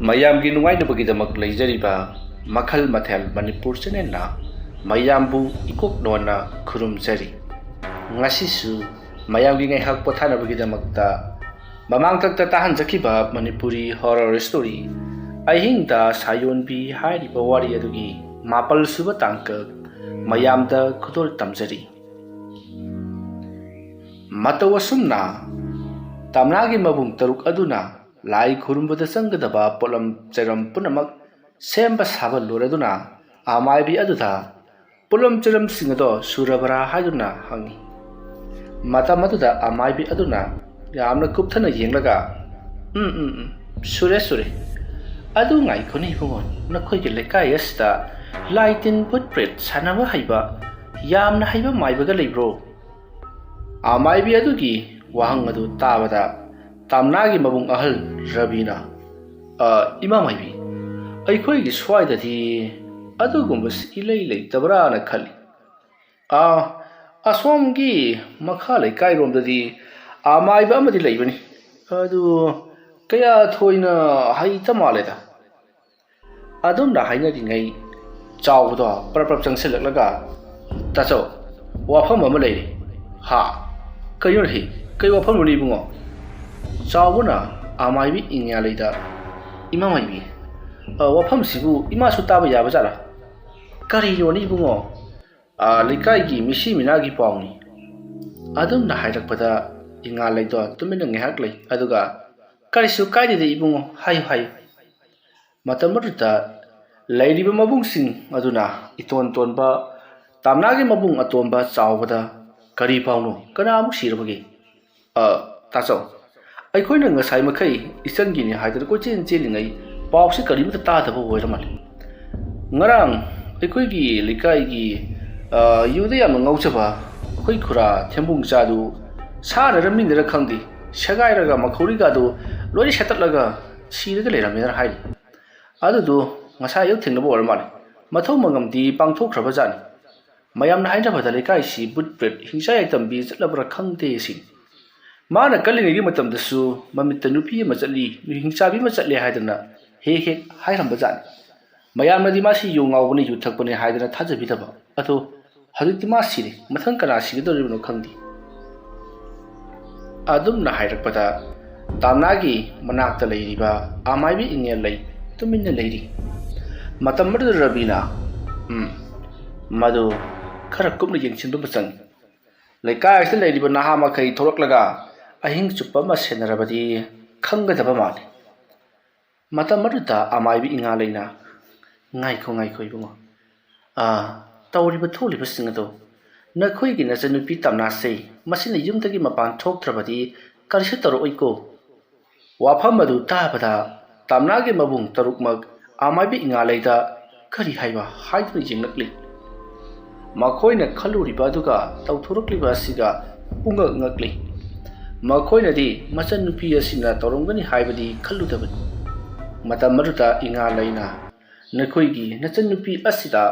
ꯃꯌꯥꯝꯒꯤ ꯅꯨꯡꯉꯥꯏꯅꯕꯒꯤꯗꯃꯛ ꯂꯩꯖꯔꯤꯕ ꯃꯈꯜ ꯃꯊꯦꯜ ꯃꯅꯤꯄꯨꯔ ꯆꯦꯅꯦꯜꯅ ꯃꯌꯥꯝꯕꯨ ꯏꯀꯣꯛ ꯂꯣꯟꯅ ꯈꯨꯔꯨꯝꯖꯔꯤ꯫ ꯉꯁꯤꯁꯨ ꯃꯌꯥꯝꯒꯤ ꯉꯥꯏꯍꯥꯛ ꯄꯣꯊꯥꯅꯕꯒꯤꯗꯃꯛꯇ ꯃꯃꯥꯡꯊꯛꯇ ꯇꯥꯍꯟꯖꯈꯤꯕ ꯃꯅꯤꯄꯨꯔꯤ ꯍꯣꯔꯔ ꯁ꯭ꯇꯣꯔꯤ ꯑꯍꯤꯡꯗ ꯁꯥꯌꯣꯟꯕꯤ ꯍꯥꯏꯔꯤꯕ ꯋꯥꯔꯤ ꯑꯗꯨꯒꯤ 7 ꯁꯨꯕ ꯇꯥꯡꯀꯛ ꯃꯌꯥꯝꯗ ꯈꯨꯗꯣꯜ ꯇꯝꯖꯔꯤ꯫ ꯃꯇꯧ ꯑꯁꯨꯝꯅ ꯇꯝꯅꯥꯒꯤ ꯃꯕꯨꯡ 6 ꯑꯗꯨꯅ ꯂꯥꯏ ꯈꯨꯔꯨꯝꯕꯗ ꯆꯪꯒꯗꯕ ꯄꯣꯠꯂꯝ ꯆꯩꯔꯝ ꯄꯨꯝꯅꯃꯛ ꯁꯦꯝꯕ ꯁꯥꯕ ꯂꯣꯏꯔꯗꯨꯅ ꯑꯃꯥꯏꯕꯤ ꯑꯗꯨꯗ ꯄꯣꯠꯂꯝ ꯆꯩꯔꯝꯁꯤꯡ ꯑꯗꯣ ꯁꯨꯔꯕ꯭ꯔꯥ ꯍꯥꯏꯗꯨꯅ ꯍꯪꯉꯤ꯫ ꯃꯇꯝ ꯑꯗꯨꯗ ꯑꯃꯥꯏꯕꯤ ꯑꯗꯨꯅ ꯌꯥꯝꯅ ꯀꯨꯞꯊꯅ ꯌꯦꯡꯂꯒ ꯁꯨꯔꯦ ꯑꯗꯨ ꯉꯥꯏꯈꯣꯅꯦ ꯏꯕꯨꯡꯉꯣ, ꯅꯈꯣꯏꯒꯤ ꯂꯩꯀꯥꯏ ꯑꯁꯤꯗ ꯂꯥꯏ ꯇꯤꯟ ꯚꯨꯠ ꯄ꯭ꯔꯦꯠ ꯁꯥꯟꯅꯕ ꯍꯩꯕ ꯌꯥꯝꯅ ꯍꯩꯕ ꯃꯥꯏꯕꯒ ꯂꯩꯕ꯭ꯔꯣ? ꯑꯃꯥꯏꯕꯤ ꯑꯗꯨꯒꯤ ꯋꯥꯍꯪ ꯑꯗꯨ ꯇꯥꯕꯗ ꯇꯝꯅꯥꯒꯤ ꯃꯕꯨꯡ ꯑꯍꯜ ꯔꯕꯤꯅ ꯏꯃꯥ ꯃꯥꯏꯕꯤ, ꯑꯩꯈꯣꯏꯒꯤ ꯁ꯭ꯋꯥꯏꯗꯗꯤ ꯑꯗꯨꯒꯨꯝꯕꯁꯤ ꯏꯂꯩ ꯂꯩꯇꯕ꯭ꯔꯥꯅ ꯈꯜꯂꯤ꯫ ꯑꯁꯣꯝꯒꯤ ꯃꯈꯥ ꯂꯩꯀꯥꯏꯔꯣꯝꯗꯗꯤ ꯑꯃꯥꯏꯕ ꯑꯃꯗꯤ ꯂꯩꯕꯅꯤ, ꯑꯗꯨ ꯀꯌꯥ ꯊꯣꯏꯅ ꯍꯩꯇ ꯃꯥꯜꯂꯦꯗ꯫ ꯑꯗꯨꯝꯅ ꯍꯥꯏꯅꯔꯤꯉꯩ ꯆꯥꯎꯕꯗꯣ ꯄ꯭ꯔꯞ ꯆꯪꯁꯤꯜꯂꯛꯂꯒ ꯇꯥꯆꯧ, ꯋꯥꯐꯝ ꯑꯃ ꯂꯩꯔꯦ꯫ ꯀꯩꯅꯣꯅꯦ? ꯀꯩ ꯋꯥꯐꯝꯅꯣ ꯏꯕꯨꯡꯉꯣ? ꯆꯥꯎꯕꯅ ꯑꯃꯥꯏꯕꯤ ꯏꯉꯥꯂꯩꯗ ꯏꯃꯥ ꯃꯥꯏꯕꯤ, ꯋꯥꯐꯝꯁꯤꯕꯨ ꯏꯃꯥꯁꯨ ꯇꯥꯕ ꯌꯥꯕ ꯖꯥꯠꯂꯥ? ꯀꯔꯤꯅꯣꯅꯦ ꯏꯕꯨꯡꯉꯣ? ꯂꯩꯀꯥꯏꯒꯤ ꯃꯤꯁꯤ ꯃꯤꯅꯥꯒꯤ ꯄꯥꯎꯅꯤ꯫ ꯑꯗꯨꯝꯅ ꯍꯥꯏꯔꯛꯄꯗ ꯏꯉꯥꯂꯩꯗꯣ ꯇꯨꯃꯤꯟꯅ ꯉꯥꯏꯍꯥꯛ ꯂꯩ, ꯑꯗꯨꯒ ꯀꯔꯤꯁꯨ ꯀꯥꯏꯗꯦꯗ ꯏꯕꯨꯡꯉꯣ, ꯍꯥꯏꯌꯨ꯫ ꯃꯇꯝ ꯑꯗꯨꯗ ꯂꯩꯔꯤꯕ ꯃꯕꯨꯡꯁꯤꯡ ꯑꯗꯨꯅ ꯏꯇꯣꯟ ꯇꯣꯟꯕ ꯇꯝꯅꯥꯒꯤ ꯃꯕꯨꯡ ꯑꯇꯣꯝꯕ ꯆꯥꯎꯕꯗ ꯀꯔꯤ ꯄꯥꯎꯅꯣ? ꯀꯅꯥꯃꯨꯛ ꯁꯤꯔꯕꯒꯦ? ꯇꯥꯆꯧ, ꯑꯩꯈꯣꯏꯅ ꯉꯁꯥꯏ ꯃꯈꯩ ꯏꯆꯟꯒꯤꯅꯤ ꯍꯥꯏꯗꯅ ꯀꯣꯏꯆꯦꯟ ꯆꯦꯜꯂꯤꯉꯩ ꯄꯥꯎꯁꯤ ꯀꯔꯤꯃꯠꯇ ꯇꯥꯗꯕ ꯑꯣꯏꯔ ꯃꯥꯜꯂꯦ꯫ ꯉꯔꯥꯡ ꯑꯩꯈꯣꯏꯒꯤ ꯂꯩꯀꯥꯏꯒꯤ ꯌꯨꯗ ꯌꯥꯝꯅ ꯉꯥꯎꯖꯕ ꯑꯩꯈꯣꯏ ꯈꯨꯔꯥ ꯊꯦꯝꯕꯨꯡꯆꯥꯗꯨ ꯁꯥꯅꯔ ꯃꯤꯅꯔ ꯈꯪꯗꯦ ꯁꯦꯒꯥꯏꯔꯒ ꯃꯈꯧꯔꯤꯒꯥꯗꯨ ꯂꯣꯏꯅ ꯁꯦꯠꯇꯠꯂꯒ ꯁꯤꯔꯒ ꯂꯩꯔꯝꯃꯦꯅ ꯍꯥꯏꯔꯤ꯫ ꯑꯗꯨꯗꯨ ꯉꯁꯥꯏ ꯑꯌꯨꯛ ꯊꯦꯡꯅꯕ ꯑꯣꯏꯔ ꯃꯥꯜꯂꯦ꯫ ꯃꯊꯧ ꯃꯉꯝꯗꯤ ꯄꯥꯡꯊꯣꯛꯈ꯭ꯔꯕ ꯖꯥꯠꯅꯤ꯫ ꯃꯌꯥꯝꯅ ꯍꯥꯏꯅꯕꯗ ꯂꯩꯀꯥꯏꯁꯤ ꯕꯨꯠ ꯄ꯭ꯔꯦꯠ ꯍꯤꯡꯁꯥ ꯌꯥꯏꯇꯝꯕꯤ ꯆꯠꯂꯕ꯭ꯔꯥ ꯈꯪꯗꯦ ꯁꯤꯅꯤ꯫ ꯃꯥꯅ ꯀꯜꯂꯤꯉꯩꯒꯤ ꯃꯇꯝꯗꯁꯨ ꯃꯃꯤꯠꯇ ꯅꯨꯄꯤ ꯑꯃ ꯆꯠꯂꯤ, ꯍꯤꯡꯆꯥꯕꯤ ꯑꯃ ꯆꯠꯂꯦ ꯍꯥꯏꯗꯅ ꯍꯦꯛ ꯍꯥꯏꯔꯝꯕ ꯖꯥꯠꯅꯤ꯫ ꯃꯌꯥꯝꯅꯗꯤ ꯃꯥꯁꯤ ꯌꯨ ꯉꯥꯎꯕꯅꯤ, ꯌꯨ ꯊꯛꯄꯅꯤ ꯍꯥꯏꯗꯅ ꯊꯥꯖꯕꯤꯗꯕ꯫ ꯑꯗꯣ ꯍꯧꯖꯤꯛꯇꯤ ꯃꯥ ꯁꯤꯔꯦ, ꯃꯊꯪ ꯀꯅꯥ ꯁꯤꯒꯗꯧꯔꯤꯕꯅꯣ ꯈꯪꯗꯦ꯫ ꯑꯗꯨꯝꯅ ꯍꯥꯏꯔꯛꯄꯗ ꯇꯝꯅꯥꯒꯤ ꯃꯅꯥꯛꯇ ꯂꯩꯔꯤꯕ ꯑꯃꯥꯏꯕꯤ ꯏꯉꯦꯜꯂꯩ ꯇꯨꯃꯤꯟꯅ ꯂꯩꯔꯤ꯫ ꯃꯇꯝ ꯑꯗꯨꯗ ꯔꯕꯤꯅ ꯃꯗꯨ ꯈꯔ ꯀꯨꯞꯅ ꯌꯦꯡꯁꯤꯟꯕ ꯑꯃ ꯆꯪꯏ꯫ ꯂꯩꯀꯥꯏ ꯑꯁꯤꯗ ꯂꯩꯔꯤꯕ ꯅꯍꯥ ꯃꯈꯩ ꯊꯣꯛꯂꯛꯂꯒ ꯑꯍꯤꯡ ꯆꯨꯞꯄ ꯑꯃ ꯁꯦꯟꯅꯔꯕꯗꯤ ꯈꯪꯒꯗꯕ ꯃꯥꯜꯂꯤ꯫ ꯃꯇꯝ ꯑꯗꯨꯗ ꯑꯃꯥꯏꯕꯤ ꯏꯉꯥꯂꯩꯅ ꯉꯥꯏꯈꯣ ꯏꯕꯨꯡꯉꯣ, ꯇꯧꯔꯤꯕ ꯊꯣꯛꯂꯤꯕꯁꯤꯡ ꯑꯗꯣ ꯅꯈꯣꯏꯒꯤ ꯅꯆꯟꯅꯨꯄꯤ ꯇꯝꯅꯥꯁꯦ ꯃꯁꯤꯅ ꯌꯨꯝꯗꯒꯤ ꯃꯄꯥꯟ ꯊꯣꯛꯇ꯭ꯔꯕꯗꯤ ꯀꯔꯤꯁꯨ ꯇꯧꯔꯛꯑꯣꯏꯀꯣ꯫ ꯋꯥꯐꯝ ꯑꯗꯨ ꯇꯥꯕꯗ ꯇꯝꯅꯥꯒꯤ ꯃꯕꯨꯡ 6ꯃꯛ ꯑꯃꯥꯏꯕꯤ ꯏꯉꯥꯂꯩꯗ ꯀꯔꯤ ꯍꯥꯏꯕ ꯍꯥꯏꯗꯨꯅ ꯌꯦꯡꯂꯛꯂꯤ꯫ ꯃꯈꯣꯏꯅ ꯈꯜꯂꯨꯔꯤꯕ ꯑꯗꯨꯒ ꯇꯧꯊꯣꯔꯛꯂꯤꯕ ꯑꯁꯤꯒ ꯄꯨꯡꯉꯛ ꯉꯛꯂꯤ꯫ ꯃꯈꯣꯏꯅꯗꯤ ꯃꯆꯟꯅꯨꯄꯤ ꯑꯁꯤꯅ ꯇꯧꯔꯝꯒꯅꯤ ꯍꯥꯏꯕꯗꯤ ꯈꯜꯂꯨꯗꯕꯅꯤ꯫ ꯃꯇꯝ ꯑꯗꯨꯗ ꯏꯉꯥꯂꯩꯅ ꯅꯈꯣꯏꯒꯤ ꯅꯆꯟꯅꯨꯄꯤ ꯑꯁꯤꯗ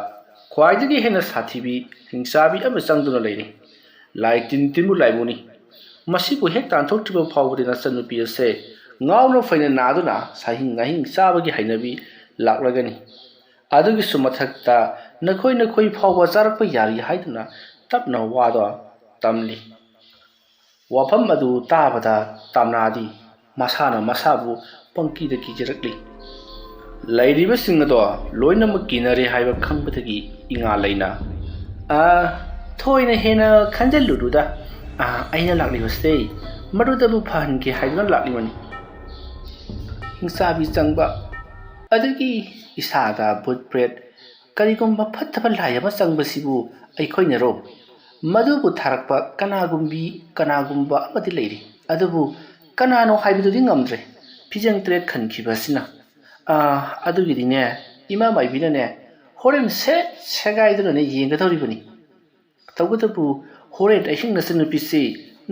ꯈ꯭ꯋꯥꯏꯗꯒꯤ ꯍꯦꯟꯅ ꯁꯥꯊꯤꯕꯤ ꯍꯤꯡꯆꯥꯕꯤ ꯑꯃ ꯆꯪꯗꯨꯅ ꯂꯩꯔꯤ꯫ ꯂꯥꯏ ꯇꯤꯟꯕꯨ ꯂꯥꯏꯕꯨꯅꯤ꯫ ꯃꯁꯤꯕꯨ ꯍꯦꯛ ꯇꯥꯟꯊꯣꯛꯇ꯭ꯔꯤꯕ ꯐꯥꯎꯕꯗꯤ ꯅꯆꯟꯅꯨꯄꯤ ꯑꯁꯦ ꯉꯥꯎꯅ ꯐꯩꯅ ꯅꯥꯗꯨꯅ ꯁꯥꯍꯤꯡ ꯉꯥꯍꯤꯡ ꯆꯥꯕꯒꯤ ꯍꯩꯅꯕꯤ ꯂꯥꯛꯂꯒꯅꯤ꯫ ꯑꯗꯨꯒꯤꯁꯨ ꯃꯊꯛꯇ ꯅꯈꯣꯏ ꯐꯥꯎꯕ ꯆꯥꯔꯛꯄ ꯌꯥꯔꯤ ꯍꯥꯏꯗꯨꯅ ꯇꯞꯅ ꯋꯥꯗꯣ ꯇꯝꯂꯤ꯫ ꯋꯥꯐꯝ ꯑꯗꯨ ꯇꯥꯕꯗ ꯇꯝꯅꯥꯗꯤ ꯃꯁꯥꯅ ꯃꯁꯥꯕꯨ ꯄꯪꯀꯤꯗ ꯀꯤꯖꯔꯛꯂꯤ꯫ ꯂꯩꯔꯤꯕꯁꯤꯡ ꯑꯗꯣ ꯂꯣꯏꯅꯃꯛ ꯀꯤꯅꯔꯦ ꯍꯥꯏꯕ ꯈꯪꯕꯗꯒꯤ ꯏꯉꯥꯂꯩꯅ ꯊꯣꯏꯅ ꯍꯦꯟꯅ ꯈꯟꯖꯤꯜꯂꯨꯅꯨꯗ, ꯑꯩꯅ ꯂꯥꯛꯂꯤꯕꯁꯦ ꯃꯗꯨꯗꯕꯨ ꯐꯍꯟꯒꯦ ꯍꯥꯏꯗꯨꯅ ꯂꯥꯛꯂꯤꯕꯅꯤ꯫ ꯍꯤꯡꯆꯥꯕꯤ ꯆꯪꯕ, ꯑꯗꯒꯤ ꯏꯁꯥꯗ ꯚꯨꯠ ꯄ꯭ꯔꯦꯠ ꯀꯔꯤꯒꯨꯝꯕ ꯐꯠꯇꯕ ꯂꯥꯏ ꯑꯃ ꯆꯪꯕꯁꯤꯕꯨ ꯑꯩꯈꯣꯏꯅꯔꯣ? ꯃꯗꯨꯕꯨ ꯊꯥꯔꯛꯄ ꯀꯅꯥꯒꯨꯝꯕ ꯑꯃꯗꯤ ꯂꯩꯔꯤ, ꯑꯗꯨꯕꯨ ꯀꯅꯥꯅꯣ ꯍꯥꯏꯕꯗꯨꯗꯤ ꯉꯝꯗ꯭ꯔꯦ, ꯐꯤꯖꯪ ꯇꯔꯦꯠ ꯈꯟꯈꯤꯕ ꯑꯁꯤꯅ꯫ ꯑꯗꯨꯒꯤꯗꯤꯅꯦ ꯏꯃꯥ ꯃꯥꯏꯕꯤꯅꯅꯦ ꯍꯣꯔꯦꯟ ꯁꯦꯒꯥꯏꯗꯨꯅꯅꯦ ꯌꯦꯡꯒꯗꯧꯔꯤꯕꯅꯤ꯫ ꯇꯧꯕꯇꯕꯨ ꯍꯣꯔꯦꯟ ꯑꯍꯤꯡ ꯅꯆꯟꯅꯨꯄꯤꯁꯤ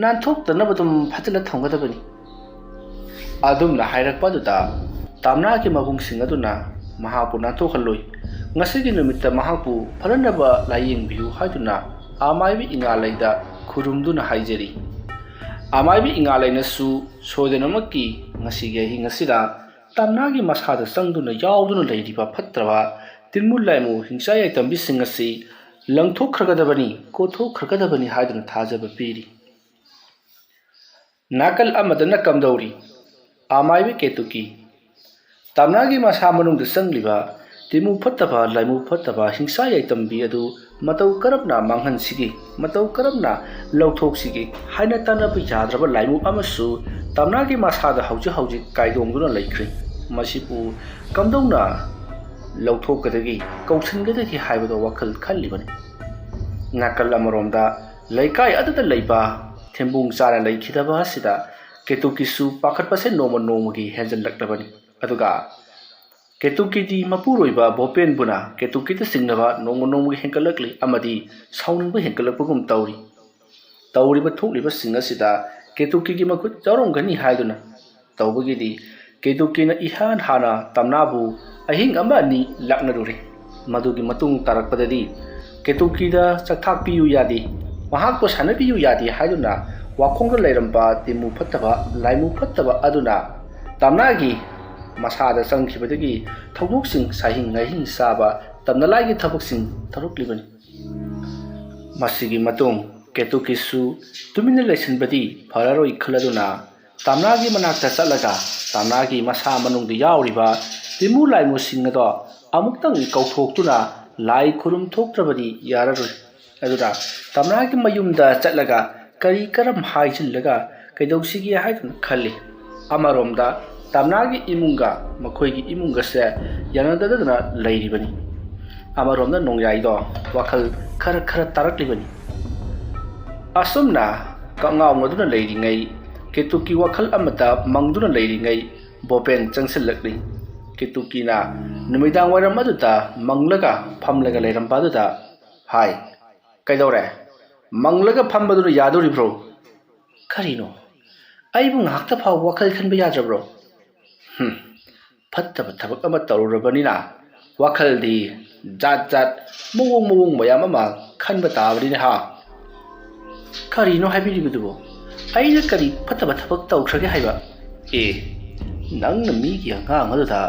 ꯅꯥꯟꯊꯣꯛꯇꯅꯕ ꯑꯗꯨꯝ ꯐꯖꯅ ꯊꯝꯒꯗꯕꯅꯤ꯫ ꯑꯗꯨꯝꯅ ꯍꯥꯏꯔꯛꯄ ꯑꯗꯨꯗ ꯇꯝꯅꯥꯒꯤ ꯃꯕꯨꯡꯁꯤꯡ ꯑꯗꯨꯅ ꯃꯍꯥꯛꯄꯨ ꯅꯥꯟꯊꯣꯛꯍꯜꯂꯣꯏ, ꯉꯁꯤꯒꯤ ꯅꯨꯃꯤꯠꯇ ꯃꯍꯥꯛꯄꯨ ꯐꯅꯅꯕ ꯂꯥꯏꯌꯦꯡꯕꯤꯌꯨ ꯍꯥꯏꯗꯨꯅ ꯑꯃꯥꯏꯕꯤ ꯏꯉꯥꯂꯩꯗ ꯈꯨꯔꯨꯝꯗꯨꯅ ꯍꯥꯏꯖꯔꯤ꯫ ꯑꯃꯥꯏꯕꯤ ꯏꯉꯥꯂꯩꯅꯁꯨ ꯁꯣꯏꯗꯅꯃꯛꯀꯤ ꯉꯁꯤꯒꯤ ꯑꯍꯤꯡ ꯑꯁꯤꯗ ꯇꯝꯅꯥꯒꯤ ꯃꯁꯥꯗ ꯆꯪꯗꯨꯅ ꯌꯥꯎꯗꯨꯅ ꯂꯩꯔꯤꯕ ꯐꯠꯇ꯭ꯔꯕ ꯇꯤꯟꯃꯨ ꯂꯥꯏꯃꯨ ꯍꯤꯡꯁꯥ ꯌꯥꯏꯇꯝꯕꯤꯁꯤꯡ ꯑꯁꯤ ꯂꯪꯊꯣꯛꯈ꯭ꯔꯒꯗꯕꯅꯤ ꯀꯣꯊꯣꯛꯈ꯭ꯔꯒꯗꯕꯅꯤ ꯍꯥꯏꯗꯨꯅ ꯊꯥꯖꯕ ꯄꯤꯔꯤ꯫ ꯅꯥꯀꯜ ꯑꯃꯗꯅ ꯀꯝꯗꯧꯔꯤ? ꯑꯃꯥꯏꯕ ꯀꯦꯇꯨꯀꯤ ꯇꯝꯅꯥꯒꯤ ꯃꯁꯥ ꯃꯅꯨꯡꯗ ꯆꯪꯂꯤꯕ ꯇꯤꯟꯃꯨ ꯐꯠꯇꯕ ꯂꯥꯏꯃꯨ ꯐꯠꯇꯕ ꯍꯤꯡꯁꯥ ꯌꯥꯏꯇꯝꯕꯤ ꯑꯗꯨ ꯃꯇꯧ ꯀꯔꯝꯅ ꯃꯥꯡꯍꯟꯁꯤꯒꯦ, ꯃꯇꯧ ꯀꯔꯝꯅ ꯂꯧꯊꯣꯛꯁꯤꯒꯦ ꯍꯥꯏꯅ ꯇꯥꯟꯅꯕ ꯌꯥꯗ꯭ꯔꯕ ꯂꯥꯏꯃꯨ ꯑꯃꯁꯨ ꯇꯝꯅꯥꯒꯤ ꯃꯁꯥꯗ ꯍꯧꯖꯤꯛ ꯀꯥꯏꯗꯣꯡꯗꯨꯅ ꯂꯩꯈ꯭ꯔꯦ꯫ ꯃꯁꯤꯕꯨ ꯀꯝꯗꯧꯅ ꯂꯧꯊꯣꯛꯀꯗꯒꯦ, ꯀꯧꯁꯤꯟꯒꯗꯒꯦ ꯍꯥꯏꯕꯗ ꯋꯥꯈꯜ ꯈꯜꯂꯤꯕꯅꯤ꯫ ꯅꯥꯀꯜ ꯑꯃꯔꯣꯝꯗ ꯂꯩꯀꯥꯏ ꯑꯗꯨꯗ ꯂꯩꯕ ꯊꯦꯝꯕꯨꯡ ꯆꯥꯅ ꯂꯩꯈꯤꯗꯕ ꯑꯁꯤꯗ ꯀꯦꯇꯨꯀꯤꯁꯨ ꯄꯥꯈꯠꯄꯁꯦ ꯅꯣꯡꯃ ꯅꯣꯡꯃꯒꯤ ꯍꯦꯟꯖꯜꯂꯛꯂꯕꯅꯤ꯫ ꯑꯗꯨꯒ ꯀꯦꯇꯨꯀꯤꯗꯤ ꯃꯄꯨꯔꯣꯏꯕ ꯚꯣꯄꯦꯟꯕꯨꯅ ꯀꯦꯇꯨꯀꯤꯗ ꯆꯤꯡꯅꯕ ꯅꯣꯡꯃ ꯅꯣꯡꯃꯒꯤ ꯍꯦꯟꯒꯠꯂꯛꯂꯤ ꯑꯃꯗꯤ ꯁꯥꯎꯅꯤꯡꯕ ꯍꯦꯟꯒꯠꯂꯛꯄꯒꯨꯝ ꯇꯧꯔꯤ꯫ ꯇꯧꯔꯤꯕ ꯊꯣꯛꯂꯤꯕꯁꯤꯡ ꯑꯁꯤꯗ ꯀꯦꯇꯨꯀꯤꯒꯤ ꯃꯈꯨꯠ ꯌꯥꯎꯔꯝꯒꯅꯤ ꯍꯥꯏꯗꯨꯅ ꯇꯧꯕꯒꯤꯗꯤ ꯀꯦꯇꯨꯀꯤꯅ ꯏꯍꯥꯟ ꯍꯥꯟꯅ ꯇꯝꯅꯥꯕꯨ ꯑꯍꯤꯡ ꯑꯃ ꯑꯅꯤ ꯂꯥꯛꯅꯔꯨꯔꯦ꯫ ꯃꯗꯨꯒꯤ ꯃꯇꯨꯡ ꯇꯥꯔꯛꯄꯗꯗꯤ ꯀꯦꯇꯨꯀꯤꯗ ꯆꯥꯛꯊꯥꯛ ꯄꯤꯌꯨ ꯌꯥꯗꯦ, ꯃꯍꯥꯛꯄꯨ ꯁꯥꯟꯅꯕꯤꯌꯨ ꯌꯥꯗꯦ ꯍꯥꯏꯗꯨꯅ ꯋꯥꯈꯣꯡꯗ ꯂꯩꯔꯝꯕ ꯇꯤꯟꯃꯨ ꯐꯠꯇꯕ ꯂꯥꯏꯃꯨ ꯐꯠꯇꯕ ꯑꯗꯨꯅ ꯇꯝꯅꯥꯒꯤ ꯃꯁꯥꯗ ꯆꯪꯈꯤꯕꯗꯒꯤ ꯊꯧꯗꯣꯛꯁꯤꯡ ꯁꯥꯍꯤꯡ ꯉꯥꯍꯤꯡ ꯆꯥꯕ ꯇꯝꯅꯂꯥꯏꯒꯤ ꯊꯕꯛꯁꯤꯡ ꯇꯧꯔꯛꯂꯤꯕꯅꯤ꯫ ꯃꯁꯤꯒꯤ ꯃꯇꯨꯡ ꯀꯦꯇꯨꯀꯤꯁꯨ ꯇꯨꯃꯤꯟꯅ ꯂꯩꯁꯤꯟꯕꯗꯤ ꯐꯔꯔꯣꯏ ꯈꯜꯂꯗꯨꯅ ꯇꯝꯅꯥꯒꯤ ꯃꯅꯥꯛꯇ ꯆꯠꯂꯒ ꯇꯝꯅꯥꯒꯤ ꯃꯁꯥ ꯃꯅꯨꯡꯗ ꯌꯥꯎꯔꯤꯕ ꯇꯤꯟꯃꯨ ꯂꯥꯏꯃꯨꯁꯤꯡ ꯑꯗꯣ ꯑꯃꯨꯛꯇꯪ ꯀꯧꯊꯣꯛꯇꯨꯅ ꯂꯥꯏ ꯈꯨꯔꯨꯝ ꯊꯣꯛꯇ꯭ꯔꯕꯗꯤ ꯌꯥꯔꯔꯣꯏ꯫ ꯑꯗꯨꯅ ꯇꯝꯅꯥꯒꯤ ꯃꯌꯨꯝꯗ ꯆꯠꯂꯒ ꯀꯔꯤ ꯀꯔꯝ ꯍꯥꯏꯖꯤꯜꯂꯒ ꯀꯩꯗꯧꯁꯤꯒꯦ ꯍꯥꯏꯗꯨꯅ ꯈꯜꯂꯤ꯫ ꯑꯃꯔꯣꯝꯗ ꯇꯝꯅꯥꯒꯤ ꯏꯃꯨꯡꯒ ꯃꯈꯣꯏꯒꯤ ꯏꯃꯨꯡꯒꯁꯦ ꯌꯥꯅꯗꯗꯅ ꯂꯩꯔꯤꯕꯅꯤ꯫ ꯑꯃꯔꯣꯝꯗ ꯅꯣꯡꯌꯥꯏꯗꯣ ꯋꯥꯈꯜ ꯈꯔ ꯇꯥꯔꯛꯂꯤꯕꯅꯤ꯫ ꯑꯁꯨꯝꯅ ꯀꯛꯉꯥꯎꯅꯗꯨꯅ ꯂꯩꯔꯤꯉꯩ, ꯀꯦꯇꯨꯀꯤ ꯋꯥꯈꯜ ꯑꯃꯗ ꯃꯪꯗꯨꯅ ꯂꯩꯔꯤꯉꯩ ꯚꯣꯄꯦꯟ ꯆꯪꯁꯤꯜꯂꯛꯂꯤ꯫ ꯀꯦꯇꯨꯀꯤꯅ ꯅꯨꯃꯤꯗꯥꯡ ꯋꯥꯏꯔꯝ ꯑꯗꯨꯗ ꯃꯪꯂꯒ ꯐꯝꯂꯒ ꯂꯩꯔꯝꯕ ꯑꯗꯨꯗ, ꯍꯥꯏ, ꯀꯩꯗꯧꯔꯦ? ꯃꯪꯂꯒ ꯐꯝꯕꯗꯨꯅ ꯌꯥꯗꯣꯔꯤꯕ꯭ꯔꯣ? ꯀꯔꯤꯅꯣ? ꯑꯩꯕꯨ ꯉꯥꯏꯍꯥꯛꯇ ꯐꯥꯎꯕ ꯋꯥꯈꯜ ꯈꯟꯕ ꯌꯥꯗ꯭ꯔꯕ꯭ꯔꯣ? ꯐꯠꯇꯕ ꯊꯕꯛ ꯑꯃ ꯇꯧꯔꯨꯔꯕꯅꯤꯅ ꯋꯥꯈꯜꯗꯤ ꯖꯥꯠ ꯃꯑꯣꯡ ꯃꯌꯥꯝ ꯑꯃ ꯈꯟꯕ ꯇꯥꯕꯅꯤꯅꯦ ꯍꯥ? ꯀꯔꯤꯅꯣ ꯍꯥꯏꯕꯤꯔꯤꯕꯗꯨꯕꯣ? ꯑꯩꯅ ꯀꯔꯤ ꯐꯠꯇꯕ ꯊꯕꯛ ꯇꯧꯈ꯭ꯔꯒꯦ ꯍꯥꯏꯕ? ꯅꯪꯅ ꯃꯤꯒꯤ ꯑꯉꯥꯡ ꯑꯗꯨꯗ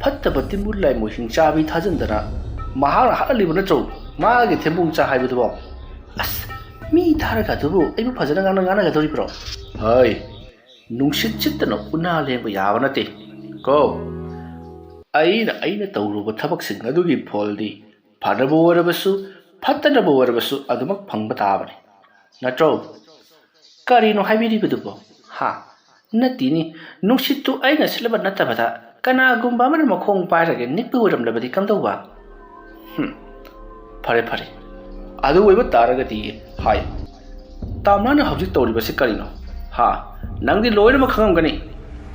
ꯐꯠꯇꯕ ꯇꯤꯟꯃꯨ ꯂꯥꯏꯃꯨ ꯍꯤꯡꯆꯥꯕꯤ ꯊꯥꯖꯤꯟꯗꯅ ꯃꯍꯥꯛꯅ ꯍꯥꯠꯍꯜꯂꯤꯕ ꯅꯠꯇ꯭ꯔꯣ ꯃꯥꯒꯤ ꯊꯦꯝꯕꯨꯡ ꯆꯥ ꯍꯥꯏꯕꯗꯨꯕꯣ? ꯑꯁ, ꯃꯤ ꯊꯥꯔꯒ ꯑꯗꯨꯕꯨ ꯑꯩꯕꯨ ꯐꯖꯅ ꯉꯥꯡꯅꯒꯗꯧꯔꯤꯕ꯭ꯔꯣ? ꯍꯣꯏ, ꯅꯨꯡꯁꯤꯠ ꯁꯤꯠꯇꯅ ꯎꯅꯥ ꯂꯦꯡꯕ ꯌꯥꯕ ꯅꯠꯇꯦ ꯀꯣ꯫ ꯑꯩꯅ ꯇꯧꯔꯨꯕ ꯊꯕꯛꯁꯤꯡ ꯑꯗꯨꯒꯤ ꯐꯣꯜꯗꯤ ꯐꯅꯕ ꯑꯣꯏꯔꯕꯁꯨ ꯐꯠꯇꯅꯕ ꯑꯣꯏꯔꯕꯁꯨ ꯑꯗꯨꯃꯛ ꯐꯪꯕ ꯇꯥꯕꯅꯤ ꯅꯠꯇ꯭ꯔꯣ? ꯀꯔꯤꯅꯣ ꯍꯥꯏꯕꯤꯔꯤꯕꯗꯨꯕꯣ? ꯅꯠꯇꯤꯅꯤ, ꯅꯨꯡꯁꯤꯠꯇꯨ ꯑꯩꯅ ꯁꯤꯠꯂꯕ ꯅꯠꯇꯕꯗ ꯀꯅꯥꯒꯨꯝꯕ ꯑꯃꯅ ꯃꯈꯣꯡ ꯄꯥꯏꯔꯒ ꯅꯤꯛꯄ ꯑꯣꯏꯔꯝꯂꯕꯗꯤ ꯀꯝꯗꯧꯕ? ꯐꯔꯦ, ꯑꯗꯨ ꯑꯣꯏꯕ ꯇꯥꯔꯒꯗꯤ ꯍꯥꯏ, ꯇꯝꯅꯥꯅ ꯍꯧꯖꯤꯛ ꯇꯧꯔꯤꯕꯁꯤ ꯀꯔꯤꯅꯣ? ꯅꯪꯗꯤ ꯂꯣꯏꯅꯃꯛ ꯈꯪꯉꯝꯒꯅꯤ꯫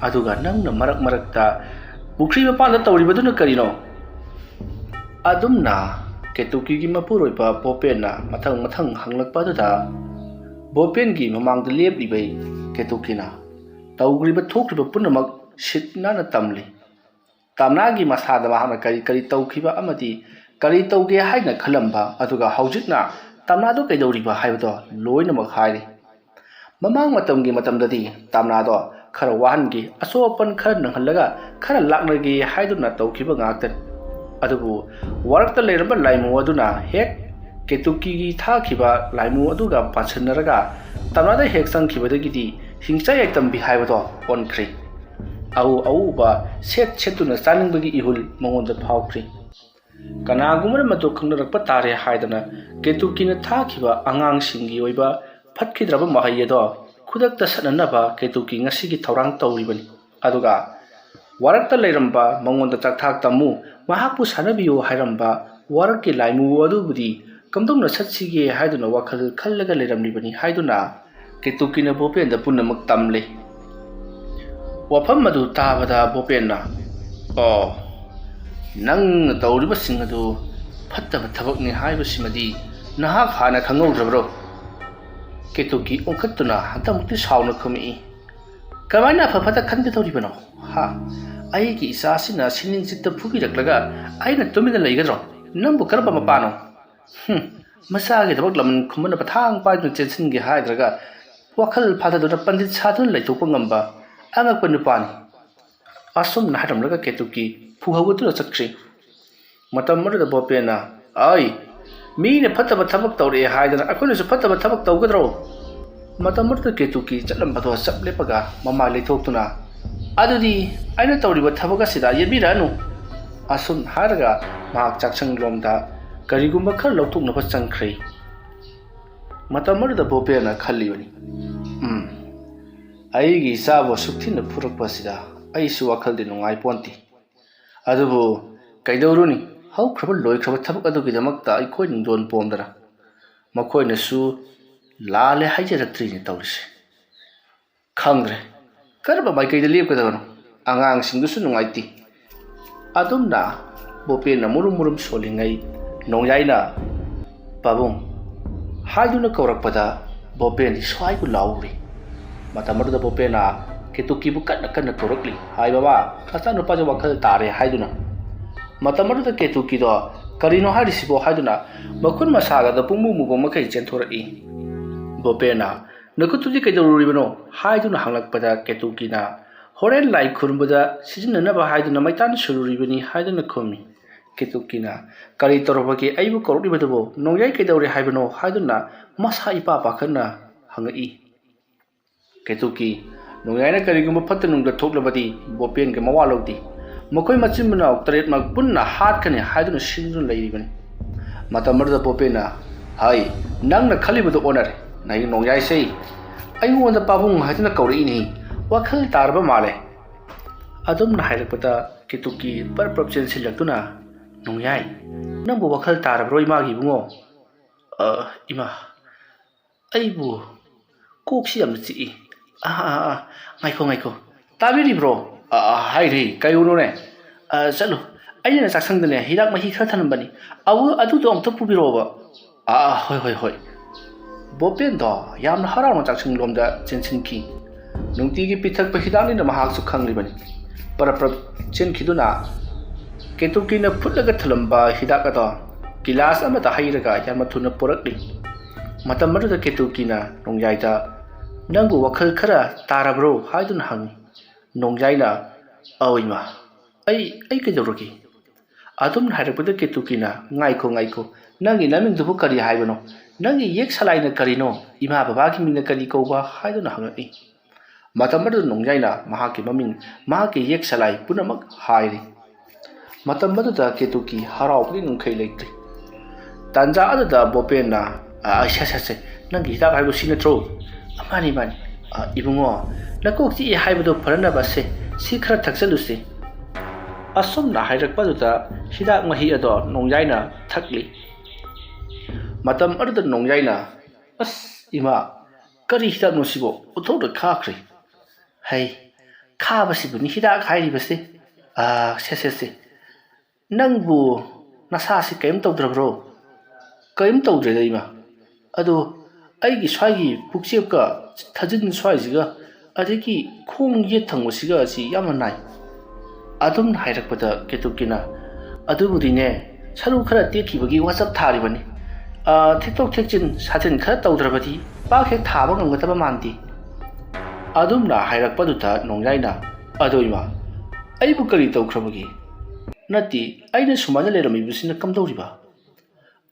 ꯑꯗꯨꯒ ꯅꯪꯅ ꯃꯔꯛꯇ ꯄꯨꯈ꯭ꯔꯤ ꯃꯄꯥꯟꯗ ꯇꯧꯔꯤꯕꯗꯨꯅ ꯀꯔꯤꯅꯣ? ꯑꯗꯨꯝꯅ ꯀꯦꯇꯨꯀꯤꯒꯤ ꯃꯄꯨꯔꯣꯏꯕ ꯚꯣꯄꯦꯟꯅ ꯃꯊꯪ ꯍꯪꯂꯛꯄ ꯑꯗꯨꯗ ꯚꯣꯄꯦꯟꯒꯤ ꯃꯃꯥꯡꯗ ꯂꯦꯞꯂꯤꯕ ꯀꯦꯇꯨꯀꯤꯅ ꯇꯧꯈ꯭ꯔꯤꯕ ꯊꯣꯛꯈ꯭ꯔꯤꯕ ꯄꯨꯝꯅꯃꯛ ꯁꯤꯠ ꯅꯥꯟꯅ ꯇꯝꯂꯤ꯫ ꯇꯝꯅꯥꯒꯤ ꯃꯁꯥꯗ ꯃꯍꯥꯛꯅ ꯀꯔꯤ ꯇꯧꯈꯤꯕ ꯑꯃꯗꯤ ꯀꯔꯤ ꯇꯧꯒꯦ ꯍꯥꯏꯅ ꯈꯜꯂꯝꯕ, ꯑꯗꯨꯒ ꯍꯧꯖꯤꯛꯅ ꯇꯝꯅꯥꯗꯣ ꯀꯩꯗꯧꯔꯤꯕ ꯍꯥꯏꯕꯗꯣ ꯂꯣꯏꯅꯃꯛ ꯍꯥꯏꯔꯤ꯫ ꯃꯃꯥꯡ ꯃꯇꯝꯗꯗꯤ ꯇꯝꯅꯥꯗꯣ ꯈꯔ ꯋꯥꯍꯟꯒꯦ, ꯑꯁꯣꯛ ꯑꯄꯟ ꯈꯔ ꯅꯪꯍꯜꯂꯒ ꯈꯔ ꯂꯥꯛꯅꯒꯦ ꯍꯥꯏꯗꯨꯅ ꯇꯧꯈꯤꯕ ꯉꯥꯛꯇꯅꯤ꯫ ꯑꯗꯨꯕꯨ ꯋꯥꯔꯛꯇ ꯂꯩꯔꯝꯕ ꯂꯥꯏꯃꯨ ꯑꯗꯨꯅ ꯍꯦꯛ ꯀꯦꯇꯨꯀꯤꯒꯤ ꯊꯥꯈꯤꯕ ꯂꯥꯏꯃꯨ ꯑꯗꯨꯒ ꯄꯥꯟꯁꯤꯟꯅꯔꯒ ꯇꯝꯅꯥꯗ ꯍꯦꯛ ꯆꯪꯈꯤꯕꯗꯒꯤꯗꯤ ꯍꯤꯡꯆꯥ ꯌꯥꯏꯇꯝꯕꯤ ꯍꯥꯏꯕꯗꯣ ꯑꯣꯟꯈ꯭ꯔꯦ꯫ ꯑꯎꯕ ꯁꯦꯠꯇꯨꯅ ꯆꯥꯅꯤꯡꯕꯒꯤ ꯏꯍꯨꯜ ꯃꯉꯣꯟꯗ ꯐꯥꯎꯈ꯭ꯔꯤ꯫ ꯀꯅꯥꯒꯨꯝꯕꯅ ꯃꯗꯨ ꯈꯪꯅꯔꯛꯄ ꯇꯥꯔꯦ ꯍꯥꯏꯗꯅ ꯀꯦꯇꯨꯀꯤꯅ ꯊꯥꯈꯤꯕ ꯑꯉꯥꯡꯁꯤꯡꯒꯤ ꯑꯣꯏꯕ ꯐꯠꯈꯤꯗ꯭ꯔꯕ ꯃꯍꯩ ꯑꯗꯣ ꯈꯨꯗꯛꯇ ꯁꯠꯅꯅꯕ ꯀꯦꯇꯨꯀꯤ ꯉꯁꯤꯒꯤ ꯊꯧꯔꯥꯡ ꯇꯧꯔꯤꯕꯅꯤ꯫ ꯑꯗꯨꯒ ꯋꯥꯔꯛꯇ ꯂꯩꯔꯝꯕ, ꯃꯉꯣꯟꯗ ꯆꯥꯛꯊꯥꯛ ꯇꯝꯃꯨ, ꯃꯍꯥꯛꯄꯨ ꯁꯥꯟꯅꯕꯤꯌꯨ ꯍꯥꯏꯔꯝꯕ ꯋꯥꯔꯛꯀꯤ ꯂꯥꯏꯃꯨ ꯑꯗꯨꯕꯨꯗꯤ ꯀꯝꯗꯧꯅ ꯁꯠꯁꯤꯒꯦ ꯍꯥꯏꯗꯨꯅ ꯋꯥꯈꯜ ꯈꯜꯂꯒ ꯂꯩꯔꯝꯂꯤꯕꯅꯤ ꯍꯥꯏꯗꯨꯅ ꯀꯦꯇꯨꯀꯤꯅ ꯚꯣꯄꯦꯟꯗ ꯄꯨꯝꯅꯃꯛ ꯇꯝꯂꯤ꯫ ꯋꯥꯐꯝ ꯑꯗꯨ ꯇꯥꯕꯗ ꯚꯣꯄꯦꯟꯅ, ꯅꯪꯅ ꯇꯧꯔꯤꯕꯁꯤꯡ ꯑꯗꯨ ꯐꯠꯇꯕ ꯊꯕꯛꯅꯤ ꯍꯥꯏꯕꯁꯤꯃꯗꯤ ꯅꯍꯥꯛ ꯍꯥꯟꯅ ꯈꯪꯍꯧꯗ꯭ꯔꯕ꯭ꯔꯣ? ꯀꯦꯇꯨꯀꯤ ꯑꯣꯟꯈꯠꯇꯨꯅ ꯍꯟꯗꯛꯃꯨꯛꯇꯤ ꯁꯥꯎꯅ ꯈꯨꯝꯃꯛꯏ꯫ ꯀꯃꯥꯏꯅ ꯑꯐ ꯐꯠꯇ ꯈꯟꯒꯗꯧꯔꯤꯕꯅꯣ? ꯑꯩꯒꯤ ꯏꯆꯥꯁꯤꯅ ꯁꯤꯅꯤꯡ ꯆꯤꯠꯇ ꯐꯨꯕꯤꯔꯛꯂꯒ ꯑꯩꯅ ꯇꯨꯃꯤꯟꯅ ꯂꯩꯒꯗ꯭ꯔꯣ? ꯅꯪꯕꯨ ꯀꯔꯝꯕ ꯃꯄꯥꯅꯣ? ꯃꯆꯥꯒꯤꯗꯃꯛ ꯂꯃꯟ ꯈꯨꯝꯕꯅ ꯄꯊꯥꯡ ꯄꯥꯏꯗꯨꯅ ꯆꯦꯟꯁꯤꯟꯒꯦ ꯍꯥꯏꯗ꯭ꯔꯒ ꯋꯥꯈꯜ ꯐꯥꯊꯗꯨꯅ ꯄꯟꯗꯤꯠ ꯁꯥꯗꯨꯅ ꯂꯩꯊꯣꯛꯄ ꯉꯝꯕ ꯑꯉꯛꯄ ꯅꯨꯄꯥꯅꯤ꯫ asumna haramlaga ketuki fuhawutu chakri matam aduda bopena ai mine phataba thabak tawre haidana akhone su phataba thabak tawgadro matam aduda ketuki chalam bado saple paga mama leithoktuna adudi aina tawriba thabaga sida yebiranu asum haraga mahak chakchang lomda karigumba khar lautukna ba changkhre matam aduda bopena khalliyoni aigi sabo sukthina phurakpa sida ai su wakhal de nungai ponti adubu kaidoruni hau khraba loi khraba thabak adu gidamakta ai khoi ningdon pomdara makhoi na su lale haijaratri ni tawrise khangre karba bai kaida lep kadano angang singdu su nungai ti adumna bope na murum murum solingai nongyai na babung haiduna kaurakpada bope ni swai ku lauri matamadu da bope na ketuki bu kanna kanna kaurakli hai baba khasa nupa jo wakhal tare haiduna matamadu da ketuki do karino harisibo haiduna makun masaga da pungmu mugo makai chenthoraki bope na nakutuji kaidoruribano haiduna hanglakpada ketuki na horen lai khurbada sijinna ba haiduna maitan sururibani haiduna khomi ketuki na kari torobaki aibu koribadabo nongyai kaidore haibano haiduna masa ipa pakhana hangai ketuki nongyai na karigumba phatanung da thoklabadi bopen ke mawalodi makoi machimna taret mak punna hat kane haiduna sinjun leiribani matamar da bopena hai nangna khalibadu onare nai nongyai sei ayu da pabung haiduna kauri ni wakhal tarba male adum na hairakpata ketuki par propchen silaktuna nongyai nangbu wakhal tarabro ima gi bungo ima aibu koksi am chi ngaiko tabiri bro hai ri kayuno ne chalo aina saksangdane hirak mahi khar thanambani awu adu to amta pubiroba hoi bopen do yamna harano chaksang lomda chensinki nungti gi pithak pahidani na mahak su khangribani paraprap chenkhiduna ketuki na phutlaga thalamba hidak ado gilas amata hairaga yamma thuna porakli matam madu da ketuki na nongyai da nangbu wakhal khara tarabro haidun hang nongyai na awima ai kejoroki adum hairakpada ketuki na ngaiko nangi naming dubu kari haibano nangi yek salai na karino ima baba ki minna kari koba haidun hangai matam madu nongyai na mahaki maming mahaki yek salai punamak hairi matam madu da ketuki harau pri nungkhai leitri tanja adu da bopen na se nangi hidak haibu sinatro amani ibungo nakokti haibado pharana base si khara thaksalusi asum na hairakpadu da hidak mahi ado nongyai na thakli matam adu nongyai na ima kari hidak no sibo uthoda khakri hai khaba sibu ni hidak hairi base se nangbu nasa si kaim tawdrabro kaim tawdre dai ma adu aigi swagi pukchepka thajin swaijiga adiki khong ye thangosiga si yamanai adum hairakpada ketukina adubudine saru khara tekhibagi whatsapp tharibani tiktok thekjin satin khara tawdrabadi pakhe thaba ngamgataba manti adumna hairakpaduta nongyaina adoima aibu kari tawkhrabagi nati aina sumana lerami busina kamdawriba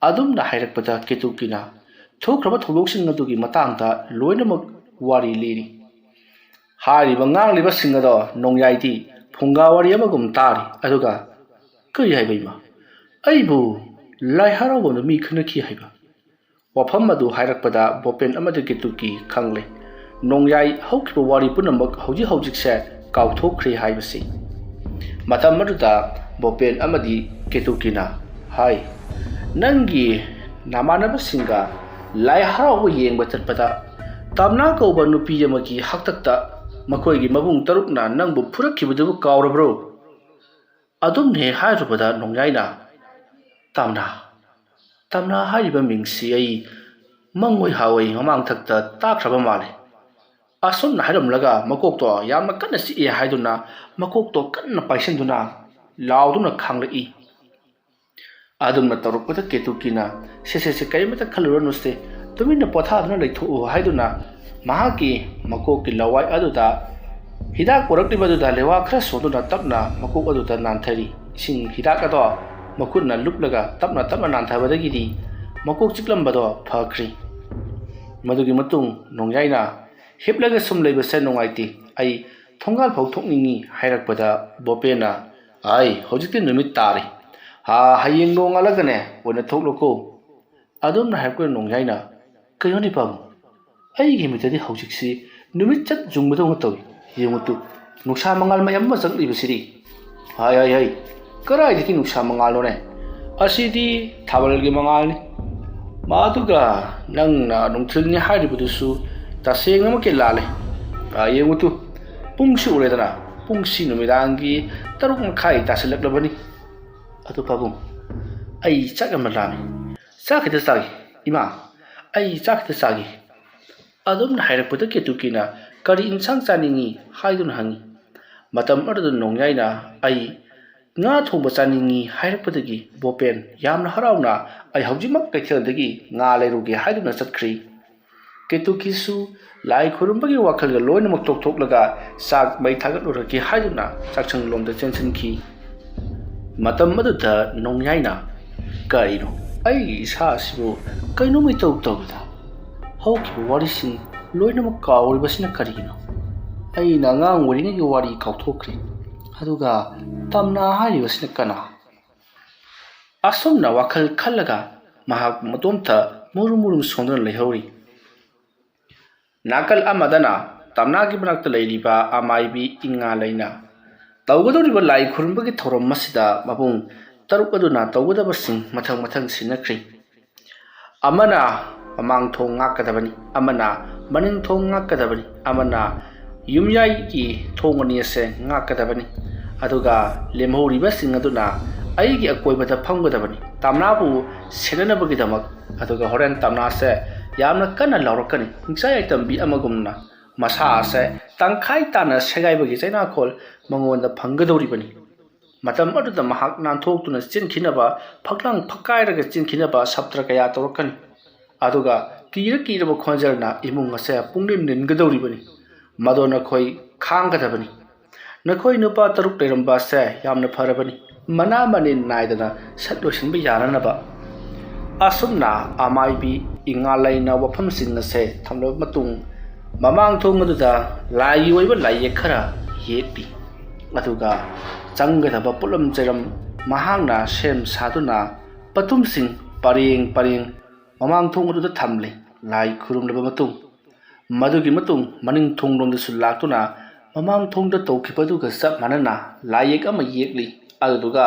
adumna hairakpada ketukina thokraba tholoksing adugi matangda loinamak wari liri hariba ngangliba singado nongyai di phunga wari amagum tari aduga kari haibaima aibu lai harawo no mi khnaki haiba wafam adu hairakpada bopen amadu ketuki khangle nongyai haukiba wari punamak hojik se kauthokre haibasi matam maduda bopen amadi ketukina hai nangi namanaba singa lai harawo yengba chatpada tamna kauba nupi amagi haktakta makoigi mabung tarukna nangbu phurakhibudu kaurabro adum ne hairubada nongyaina tamna hariba mingsi ai mangoi hawai ngamang thakta takraba male asum na hairamlaga makokto yamna kanna si e haiduna makokto kanna paisenduna lauduna khanglai adumna tarukpada ketukina se kaimata khaluranuse tumina potha aduna leithu haiduna mahaki makoki lawai aduda Hidak puraklibaduda lewa khara soduna tapna makuk aduda nanthari ising hidak ado makutna luplaga tapna nanthabadagidi makuk chiklambado phakri madugi matung nongyaina hiplaga sum leibase nongaiti ai thongal phau thokningi hairakpada bopena ai hojikti numit tari ha hayeng nongalagane wona thokloko adum na hakwe nongyaina kayoni pam ai gi mitadi hojiksi numit chat jungmado ngatawi yemutu nuksa mangal mayam masang libasiri hai karai diki nuksa mangal no ne asidi thabal gi mangal ni maduga nang na nungthil ni hari budusu taseng am ke lale yemutu pungsi ure dana pungsi numidangi taruk makai taselak labani atu pabung ai chak amalami sakita sagi ima ai chakita sagi adum na hairak puta ke tukina kari insang chaningi haidun hangi matam adu nongyaina ai nga thongba chaningi hairakpadagi bopen yamna harauna ai haujimak kaithialdagi nga leiruge haiduna chatkhri ketukisu lai khurumbagi wakhalga loinamak toklaga sak mai thagatluragi haiduna chakchang lomda chensinki matam aduda nongyaina kaino ai sa sibu kaino mai tawda hauki warisin loinamak kauribasina karigino aina ngang waringi wari kauthokri aduga tamna haribasina kana asomna wakhal khallaga mahak matomta murum sondran leihori nakal amadana tamna gi banakta leiliba amaibi inga leina tawgadoriba lai khurumbagi thoram masida mabung taruk aduna tawgadabasing mathang sinakri amana amang thong ngakadabani amana maning thong ngakadabani amana yumyai ki thongani ase ngakadabani aduga lemhoriba sing aduna aigi akoibada phamgadabani tamnabu senanabagi damak aduga horen tamna se yamna kana laurakani hingsai tambi amagumna masa ase tangkhai tana segaibagi chaina khol mangonda phanggadoribani matam aduda mahak nanthokutuna chinkhinaba phaklang phakairaga chinkhinaba sabtra kaya torakani aduga kira khonjarna imung ase pungnim ningadoribani madona khoi khanggadabani nakhoi nupa taruk leramba se yamna pharabani mana manin naidana satlosinba yananaba asumna amaibi ingalaina wafam singna se thamlo matung mamang thong aduda lai oiba lai khara yekti aduga changgadaba pulam jeram mahangna sem saduna patum sing paring mamang thong aduda thamle lai khurumlaba matung madugi matung maning thonglom da sulaktuna mamang thong da tawkhibadu ga sap manana layek ama yekli aduga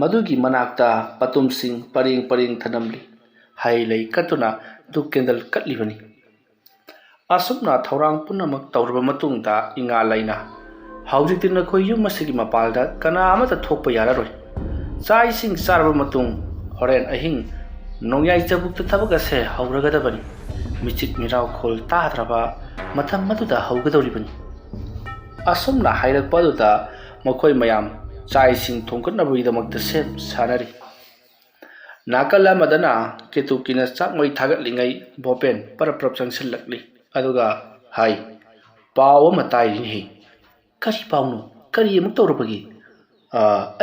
madugi manakta patum sing paring thanamli hailei katuna du kendal katlibani asupna thorang punamak tawrba matung da inga laina haujitina khoi yum masigi mapalda kana amata thokpa yararoi chai sing sarba matung horen ahing nongyai chabukta thabaga se hauragadabani michit mirau khol tadraba matham maduda haugadoribani asomna hairakpaduda makhoi mayam chai sing thongkatnabuidamakta sem sanari nakala madana ketukina chakmai thagatlingai bopen paraprap changsilakli aduga hai paw matai hi kari pawno kari amuk tawrabagi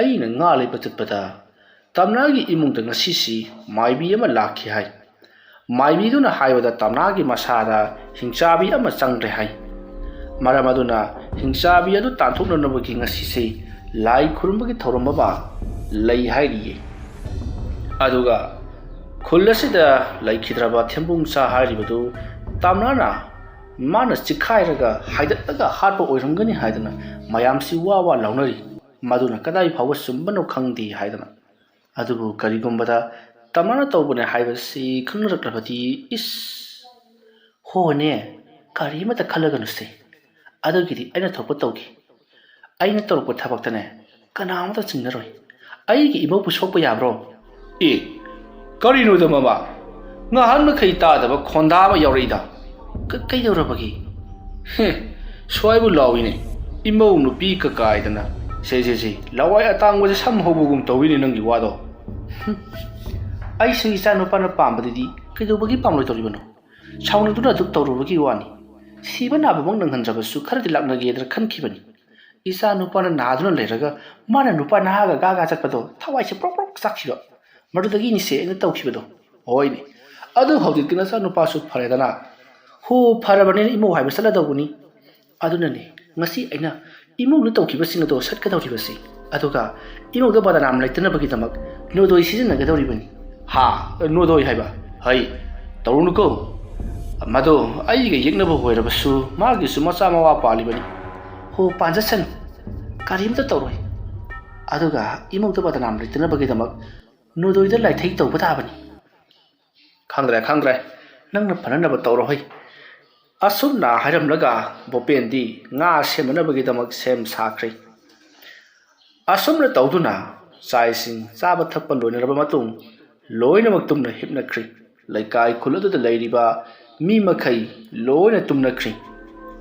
aina nga leipa chatpada tamnagi imungda ngasisi maibi ama lakhi hai maibi duna haibada tamnagi masada hingchabi ama changre hai maramaduna hingchabi adu tanthoknabagi ngasisi lai khurumbagi thorambaba lei hairiye aduga khulasida laikhidraba thembung sa haribadu tamnana mana chikhairaga haidataga harpa oiramgani haidana mayamsi wa launari maduna kadai phawa sumbano khangdi haidana adubu karigumbada tamana tawbane haibasi khangnaraklavati is hone karimata khalaganuse adagidi aina thokpa tawgi aina tawrpa thabaktane kanamata chingnaroi aigi ibo pusokpa yabro e karino da mama nga hanna khai ta da ba khonda ma yaurida kai yaurabagi he soibu lawine imo nu pi ka kaidana se lawai atang wa sam hobugum tawini nangi wado ai singi sa no pana pambadi kai do bagi pamloi toribano sauna duna duk tawrubagi wani ꯁꯤꯕ ꯅꯥꯕꯃꯛ ꯅꯪꯍꯟꯗ꯭ꯔꯕꯁꯨ ꯈꯔꯗꯤ ꯂꯥꯛꯅꯒꯦꯗꯅ ꯈꯟꯈꯤꯕꯅꯤ ꯏꯆꯥ ꯅꯨꯄꯥꯅ ꯅꯥꯗꯨꯅ ꯂꯩꯔꯒ ꯃꯥꯅ ꯅꯨꯄꯥ ꯅꯍꯥꯒ ꯒꯥꯒꯥ ꯆꯠꯄꯗꯣ ꯊꯋꯥꯏꯁꯦ ꯄ꯭ꯔꯣꯛ ꯄ꯭ꯔꯣꯛ ꯆꯥꯛꯈꯤꯕ ꯃꯗꯨꯗꯒꯤꯅꯤꯁꯦ ꯑꯩꯅ ꯇꯧꯈꯤꯕꯗꯣ ꯍꯣꯏꯅꯦ ꯑꯗꯨ ꯍꯧꯖꯤꯛꯇꯤ ꯅꯆꯥ ꯅꯨꯄꯥꯁꯨ ꯐꯔꯦꯗꯅ ꯍꯣ ꯐꯔꯕꯅꯤꯅ ꯏꯃꯧ ꯍꯥꯏꯕ ꯆꯠꯂꯗꯧꯕꯅꯤ ꯑꯗꯨꯅꯅꯦ ꯉꯁꯤ ꯑꯩꯅ ꯏꯃꯧꯅ ꯇꯧꯈꯤꯕꯁꯤꯡ ꯑꯗꯣ ꯁꯠꯀꯗꯧꯔꯤꯕꯁꯤ ꯑꯗꯨꯒ ꯏꯃꯧꯗ ꯕꯗꯅꯥꯝ ꯂꯩꯇꯅꯕꯒꯤꯗꯃꯛ ꯅꯣꯗꯣꯏ ꯁꯤꯖꯤꯟꯅꯒꯗꯧꯔꯤꯕꯅꯤ ꯍꯥ ꯅꯣꯗꯣꯏ ꯍꯥꯏꯕ ꯍꯩ ꯇꯧꯔꯨꯅꯨꯀꯣ ꯃꯗꯣ ꯑꯩꯒ ꯌꯦꯛꯅꯕ ꯑꯣꯏꯔꯕꯁꯨ ꯃꯥꯒꯤꯁꯨ ꯃꯆꯥ ꯃꯋꯥ ꯄꯥꯜꯂꯤꯕꯅꯤ ꯍꯣ ꯄꯥꯟꯖꯁꯅꯨ ꯀꯔꯤꯝꯇ ꯇꯧꯔꯣꯏ ꯑꯗꯨꯒ ꯏꯃꯧꯗ ꯕꯗꯅꯥꯝ ꯂꯩꯇꯅꯕꯒꯤꯗꯃꯛ ꯅꯣꯗꯣꯏꯗ ꯂꯥꯏꯊꯩ ꯇꯧꯕ ꯇꯥꯕꯅꯤ ꯈꯪꯗ꯭ꯔꯦ ꯅꯪꯅ ꯐꯅꯅꯕ ꯇꯧꯔꯣꯍꯩ ꯑꯁꯨꯝꯅ ꯍꯥꯏꯔꯝꯂꯒ ꯕꯣꯄꯦꯟꯗꯤ ꯉꯥ ꯁꯦꯝꯅꯅꯕꯒꯤꯗꯃꯛ ꯁꯦꯝ ꯁꯥꯈ꯭ꯔꯦ ꯑꯁꯨꯝꯅ ꯇꯧꯗꯨꯅ ꯆꯥꯛ ꯏꯁꯤꯡ ꯆꯥꯕ ꯊꯛꯄ ꯂꯣꯏꯅꯔꯕ ꯃꯇꯨꯡ ꯂꯣꯏꯅꯃꯛ ꯇꯨꯝꯅ ꯍꯤꯞꯅꯈ꯭ꯔꯤ ꯂꯩꯀꯥꯏ ꯈꯨꯜ ꯑꯗꯨꯗ ꯂꯩꯔꯤꯕ ꯃꯤ ꯃꯈꯩ ꯂꯣꯏꯅ ꯇꯨꯝꯅꯈ꯭ꯔꯤ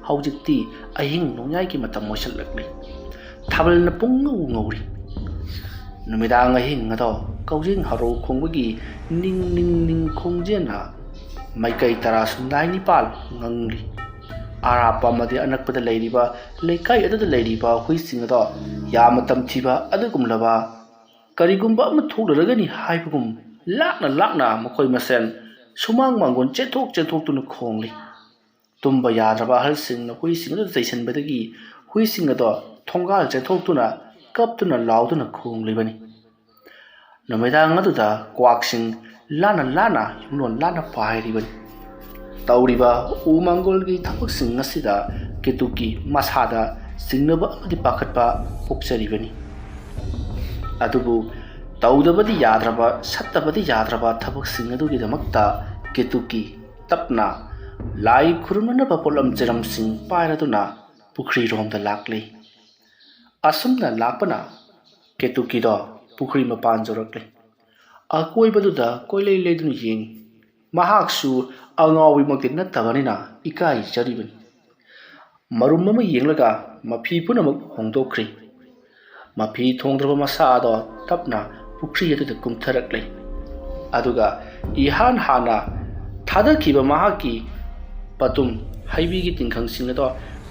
ꯍꯧꯖꯤꯛꯇꯤ ꯑꯍꯤꯡ ꯅꯣꯡꯌꯥꯏꯒꯤ ꯃꯇꯝ ꯑꯣꯏꯁꯜꯂꯛꯂꯤ ꯊꯥꯕꯜꯅ ꯄꯨꯡꯉꯧ ꯉꯧꯔꯤ ꯅꯨꯃꯤꯗꯥꯡ ꯑꯍꯤꯡ ꯑꯗꯣ ꯀꯧꯖꯦꯡ ꯍꯔꯥꯎ ꯈꯣꯡꯕꯒꯤ ꯅꯤꯡ ꯅꯤꯡ ꯅꯤꯡ ꯈꯣꯡꯖꯦꯜꯅ ꯃꯥꯏꯀꯩ ꯇꯔꯥ ꯁꯨꯝꯅꯥꯏ ꯅꯤꯄꯥꯜ ꯉꯪꯂꯤ ꯑꯔꯥꯞꯄ ꯑꯃꯗꯤ ꯑꯅꯛꯄꯗ ꯂꯩꯔꯤꯕ ꯂꯩꯀꯥꯏ ꯑꯗꯨꯗ ꯂꯩꯔꯤꯕ ꯍꯨꯏꯁꯤꯡ ꯑꯗꯣ ꯌꯥꯝꯅ ꯇꯝꯊꯤꯕ ꯑꯗꯨꯒꯨꯝꯂꯕ ꯀꯔꯤꯒꯨꯝꯕ ꯑꯃ ꯊꯣꯛꯂꯔꯒꯅꯤ ꯍꯥꯏꯕꯒꯨꯝ ꯂꯥꯛꯅ ꯃꯈꯣꯏ ꯃꯁꯦꯟ ꯁꯨꯃꯥꯡ ꯃꯥꯡꯒꯣꯟ ꯆꯦꯟꯊꯣꯛꯇꯨꯅ ꯈꯣꯡꯂꯤ ꯇꯨꯝꯕ ꯌꯥꯗ꯭ꯔꯕ ꯑꯍꯜꯁꯤꯡꯅ ꯍꯨꯏꯁꯤꯡ ꯑꯗꯨ ꯆꯩꯁꯤꯟꯕꯗꯒꯤ ꯍꯨꯏꯁꯤꯡ ꯑꯗꯣ ꯊꯣꯡꯒꯥꯜ ꯆꯦꯟꯊꯣꯛꯇꯨꯅ ꯀꯞꯇꯨꯅ ꯂꯥꯎꯗꯨꯅ ꯈꯣꯡꯂꯤꯕꯅꯤ ꯅꯨꯃꯤꯗꯥꯡ ꯑꯗꯨꯗ ꯀ꯭ꯋꯥꯛꯁꯤꯡ ꯂꯥꯟꯅ ꯌꯨꯝꯂꯣꯟ ꯂꯥꯟꯅ ꯄꯥꯏꯔꯤꯕꯅꯤ ꯇꯧꯔꯤꯕ ꯎ ꯃꯥꯡꯒꯣꯜꯒꯤ ꯊꯕꯛꯁꯤꯡ ꯑꯁꯤꯗ ꯀꯦꯇꯨꯀꯤ ꯃꯁꯥꯗ ꯆꯤꯡꯅꯕ ꯑꯃꯗꯤ ꯄꯥꯈꯠꯄ ꯄꯣꯛꯆꯔꯤꯕꯅꯤ ꯑꯗꯨꯕꯨ ꯇꯧꯗꯕꯗꯤ ꯌꯥꯗ꯭ꯔꯕ ꯁꯠꯇꯕꯗꯤ ꯌꯥꯗ꯭ꯔꯕ ꯊꯕꯛꯁꯤꯡ ꯑꯗꯨꯒꯤꯗꯃꯛꯇ ꯀꯦꯇꯨꯀꯤ ꯇꯞꯅ ꯂꯥꯏ ꯈꯨꯔꯨꯝꯅꯅꯕ ꯄꯣꯠꯂꯝ ꯆꯩꯔꯝꯁꯤꯡ ꯄꯥꯏꯔꯗꯨꯅ ꯄꯨꯈ꯭ꯔꯤꯔꯣꯝꯗ ꯂꯥꯛꯂꯤ ꯑꯁꯨꯝꯅ ꯂꯥꯛꯄꯅ ꯀꯦꯇꯨꯀꯤꯗꯣ ꯄꯨꯈ꯭ꯔꯤ ꯃꯄꯥꯟ ꯌꯧꯔꯛꯂꯤ ꯑꯀꯣꯏꯕꯗꯨꯗ ꯀꯣꯏꯂꯩ ꯂꯩꯗꯨꯅ ꯌꯦꯡꯉꯤ ꯃꯍꯥꯛꯁꯨ ꯑꯉꯥꯎꯕꯤꯃꯛꯇꯤ ꯅꯠꯇꯕꯅꯤꯅ ꯏꯀꯥꯏꯖꯔꯤꯕꯅꯤ ꯃꯔꯨꯝ ꯑꯃ ꯌꯦꯡꯂꯒ ꯃꯐꯤ ꯄꯨꯝꯅꯃꯛ ꯍꯣꯡꯗꯣꯛꯈ꯭ꯔꯤ ꯃꯐꯤ ꯊꯣꯡꯗ꯭ꯔꯕ ꯃꯁꯥ ꯑꯗꯣ ꯇꯞꯅ ꯄꯨꯈ꯭ꯔꯤ ꯑꯗꯨꯗ ꯀꯨꯝꯊꯔꯛꯂꯤ ꯑꯗꯨꯒ ꯏꯍꯥꯟ ꯍꯥꯟꯅ ꯊꯥꯗꯈꯤꯕ ꯃꯍꯥꯛꯀꯤ ꯄꯥꯇꯨꯝ ꯍꯩꯕꯤꯒꯤ ꯇꯤꯡꯈꯪꯁꯤꯡ ꯑꯗꯣ